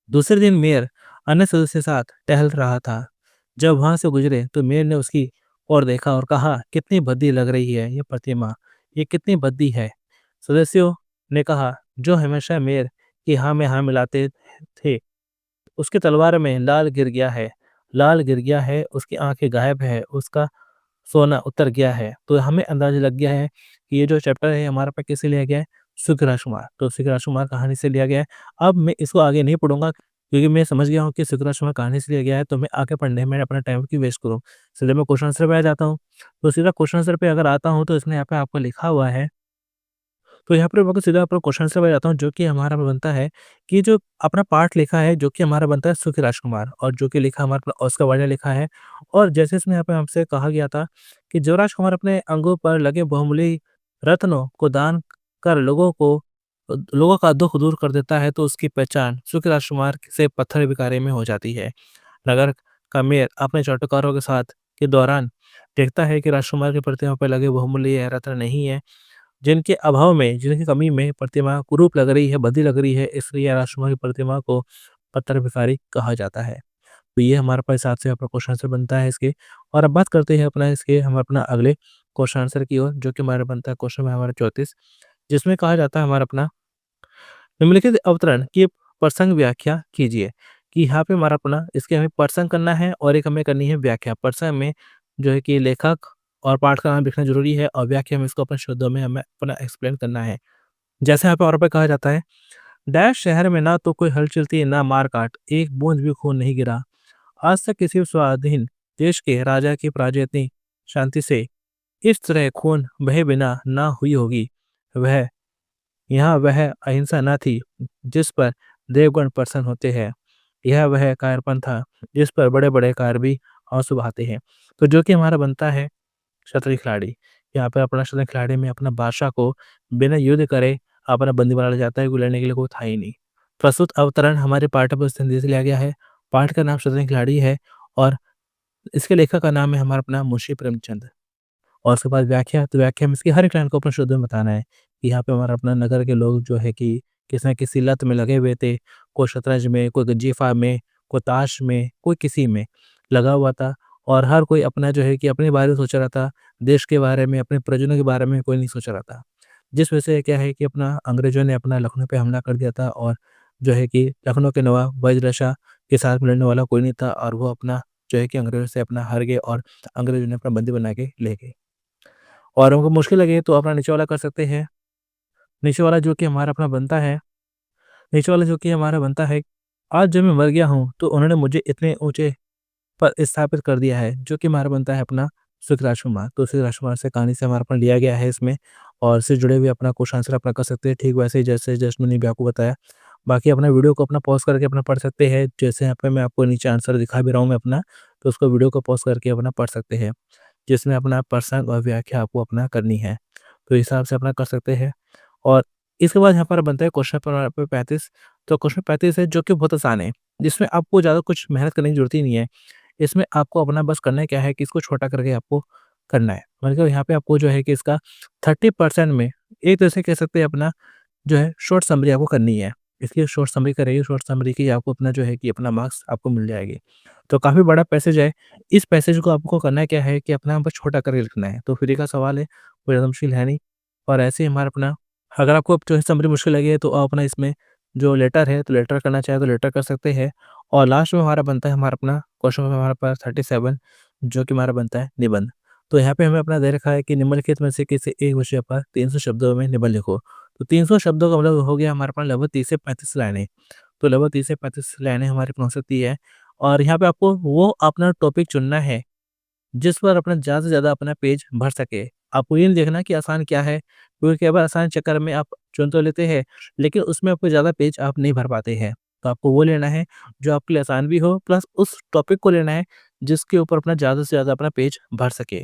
दूसरे दिन मेयर अन्य सदस्य के साथ टहल रहा था। जब वहाँ से गुजरे तो मेयर ने उसकी ओर देखा और कहा, कितनी भद्दी लग रही है ये प्रतिमा, ये कितनी भद्दी है। सदस्यों ने कहा, जो हमेशा मेयर की हाँ में हाँ मिलाते थे, उसकी तलवार में लाल गिर गया है, लाल गिर गया है, उसकी आंखें गायब है, उसका सोना उतर गया है। तो हमें अंदाज़ा लग गया है कि ये जो चैप्टर है हमारे पास किससे लिया गया है? शुक्र राजकुमार। तो शुक्र राजकुमार कहानी से लिया गया है। अब मैं इसको आगे नहीं पढ़ूँगा क्योंकि मैं समझ गया हूँ कि शुक्र राजकुमार कहानी से लिया गया है, तो मैं आगे पढ़ने में अपना टाइम क्यों वेस्ट करूँ। सीधे मैं क्वेश्चन आंसर पे आ जाता हूँ। तो सीधा क्वेश्चन आंसर पे अगर आता हूँ तो इसमें यहाँ पे आपको लिखा हुआ है, तो यहाँ पर मैं सीधा अपना क्वेश्चन आंसर पे जाता हूँ जो कि हमारा बनता है कि जो अपना पार्ट लिखा है जो कि हमारा बनता है सुखी राजकुमार और जो कि लिखा हमारा ऑस्कर वाइल्ड ने लिखा है। और जैसे इसमें यहाँ पे हमसे कहा गया था कि जो राजकुमार अपने अंगों पर लगे बहुमूल्य रत्नों को दान कर लोगों को लोगों का दुःख दूर कर देता है तो उसकी पहचान शुक्र राजकुमार से पत्थर भिखारी में हो जाती है। नगर का मेयर अपने चौकीदारों के साथ के दौरान देखता है कि राजकुमार की प्रतिमा पर लगे बहुमूल्य रत्न नहीं है, जिनके अभाव में, जिनकी कमी में प्रतिमा कुरूप लग रही है, भद्दी लग रही है, इसलिए राजकुमार की प्रतिमा को पत्थर भिखारी कहा जाता है। तो ये हमारे पास हिसाब से अपना क्वेश्चन आंसर बनता है इसके। और अब बात करते हैं हम अपना अगले क्वेश्चन आंसर की ओर, जो कि हमारा बनता है क्वेश्चन में हमारा 34, जिसमें कहा जाता है हमारा अपना निम्नलिखित अवतरण की प्रसंग व्याख्या कीजिए। कि यहाँ पे हमारा अपना इसके हमें प्रसंग करना है और एक हमें करनी है व्याख्या। प्रसंग में जो है कि लेखक और पाठ का नाम लिखना जरूरी है, और व्याख्या में इसको अपने शब्दों में हमें अपना एक्सप्लेन करना है। जैसे यहाँ पे और पे कहा जाता है, डैश शहर में ना तो कोई हलचल थी ना मार काट, एक बूंद भी खून नहीं गिरा। आज तक किसी स्वाधीन देश के राजा की प्रजा इतनी शांति से इस तरह खून बहे बिना ना हुई होगी। वह यहाँ वह अहिंसा न थी जिस पर देवगण प्रसन्न होते हैं, यह वह कायरपन था जिस पर बड़े बड़े कार भी आंसू बहाते हैं। तो जो कि हमारा बनता है शतरंज खिलाड़ी। यहाँ पे अपना शतरंज खिलाड़ी में अपना बादशाह को बिना युद्ध करे अपना बंदी बना लिया जाता है, कोई लड़ने के लिए कोई था ही नहीं। प्रस्तुत अवतरण हमारे पाठ्य पुस्तक हिंदी से लिया गया है। पाठ का नाम शतरंज खिलाड़ी है, और इसके लेखक का नाम है हमारा अपना मुंशी प्रेमचंद। और उसके बाद व्याख्या, तो व्याख्या में इसकी हर एक लाइन को अपने शब्दों में बताना है कि यहाँ पे हमारा अपना नगर के लोग जो है कि किसी न किसी लत में लगे हुए थे। कोई शतरंज में, कोई गंजीफा में, कोई ताश में, कोई किसी में लगा हुआ था, और हर कोई अपना जो है कि अपने बारे में सोच रहा था, देश के बारे में, अपने परिजनों के बारे में कोई नहीं सोच रहा था। जिस वजह से क्या है कि अपना अंग्रेजों ने अपना लखनऊ पे हमला कर दिया था, और जो है कि लखनऊ के नवाब वजीर शाह के साथ में लड़ने वाला कोई नहीं था, और वो अपना जो है कि अंग्रेजों से अपना हार गए, और अंग्रेजों ने अपना बंदी बना के ले गए। और हमको मुश्किल लगे तो अपना नीचे वाला कर सकते हैं। नीचे वाला जो कि हमारा अपना बनता है, नीचे वाला जो कि हमारा बनता है, आज जब मैं मर गया हूँ तो उन्होंने मुझे इतने ऊँचे पर स्थापित कर दिया है, जो कि हमारा बनता है अपना शुक्र राजकुमार। तो शुक्र राजकुमार से कहानी से हमारा अपना लिया गया है इसमें, और इससे जुड़े हुए अपना क्वेश्चन आंसर अपना कर सकते हैं, ठीक वैसे ही जैसे जस्ट मैंने भी आपको बताया। बाकी अपना वीडियो को अपना पॉज़ करके अपना पढ़ सकते हैं, जैसे यहाँ पे मैं आपको नीचे आंसर दिखा भी रहा हूँ मैं अपना, तो उसको वीडियो को पॉज़ करके अपना पढ़ सकते हैं, जिसमें अपना प्रसंग और व्याख्या आपको अपना करनी है। तो इस हिसाब से अपना कर सकते हैं। और इसके बाद यहाँ पर बनता है क्वेश्चन पर 35। तो क्वेश्चन 35 है जो कि बहुत आसान है, जिसमें आपको ज़्यादा कुछ मेहनत करने की ज़रूरत ही नहीं है। इसमें आपको अपना बस करना क्या है कि इसको छोटा करके आपको करना है। मतलब यहाँ पे आपको जो है कि इसका 30% में एक तरह से कह सकते हैं अपना जो है शॉर्ट समरी आपको करनी है। इसकी शॉर्ट समरी करेंगे, शॉर्ट समरी की आपको अपना जो है कि अपना मार्क्स आपको मिल जाएगी। तो काफ़ी बड़ा पैसेज है। इस पैसेज को आपको करना क्या है कि अपना बस छोटा करके लिखना है। तो फ्री का सवाल है, कोई ज़्यादा मुश्किल है नहीं। और ऐसे ही हमारा अपना, अगर आपको जो है समरी मुश्किल लगी है तो आप अपना इसमें जो लेटर है तो लेटर करना चाहे तो लेटर कर सकते हैं। और लास्ट में हमारा बनता है हमारा अपना क्वेश्चन में हमारे पास 37, जो कि हमारा बनता है निबंध। तो यहाँ पे हमें अपना दे रखा है कि निम्नलिखित में से किसी एक विषय पर 300 शब्दों में निबंध लिखो। तो 300 शब्दों का मतलब हो गया हमारे पास लगभग 30 से 35 लाइनें। तो लगभग 30 से 35 लाइनें हमारी पहुँच सकती है। और यहाँ पे आपको वो अपना टॉपिक चुनना है जिस पर अपना ज़्यादा से ज़्यादा अपना पेज भर सके। आपको ये नहीं देखना कि आसान क्या है, क्योंकि कई बार आसान चक्कर में आप चुन तो लेते हैं, लेकिन उसमें आपको ज़्यादा पेज आप नहीं भर पाते हैं। तो आपको वो लेना है जो आपके लिए आसान भी हो, प्लस उस टॉपिक को लेना है जिसके ऊपर अपना ज़्यादा से ज़्यादा अपना पेज भर सके।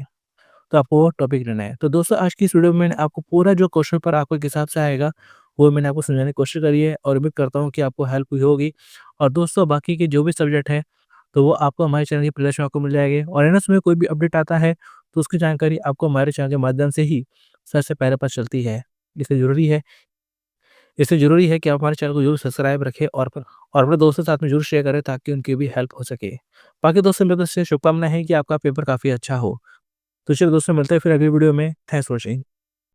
तो आपको वो टॉपिक लेना है। तो दोस्तों आज की इस वीडियो में मैंने आपको पूरा जो क्वेश्चन पेपर आपको किस हिसाब से आएगा, वो मैंने आपको समझाने की कोशिश करी है, और उम्मीद करता हूँ कि आपको हेल्प हुई होगी। और दोस्तों बाकी के जो भी सब्जेक्ट हैं, तो वो आपको हमारे चैनल की प्लेलिस्ट में आपको मिल जाएँगे, और एनएस में कोई भी अपडेट आता है, तो उसकी जानकारी आपको हमारे चैनल के माध्यम से ही सबसे पहले पता चलती है। इसलिए ज़रूरी है इसलिए ज़रूरी है कि आप हमारे चैनल को ज़रूर सब्सक्राइब रखें, और अपने दोस्तों के साथ में ज़रूर शेयर करें ताकि उनकी भी हेल्प हो सके। बाकी दोस्तों मेरी तरफ से शुभकामनाएँ हैं कि आपका पेपर काफ़ी अच्छा हो। तो चलिए दोस्तों मिलते हैं फिर अगली वीडियो में। Thanks for watching.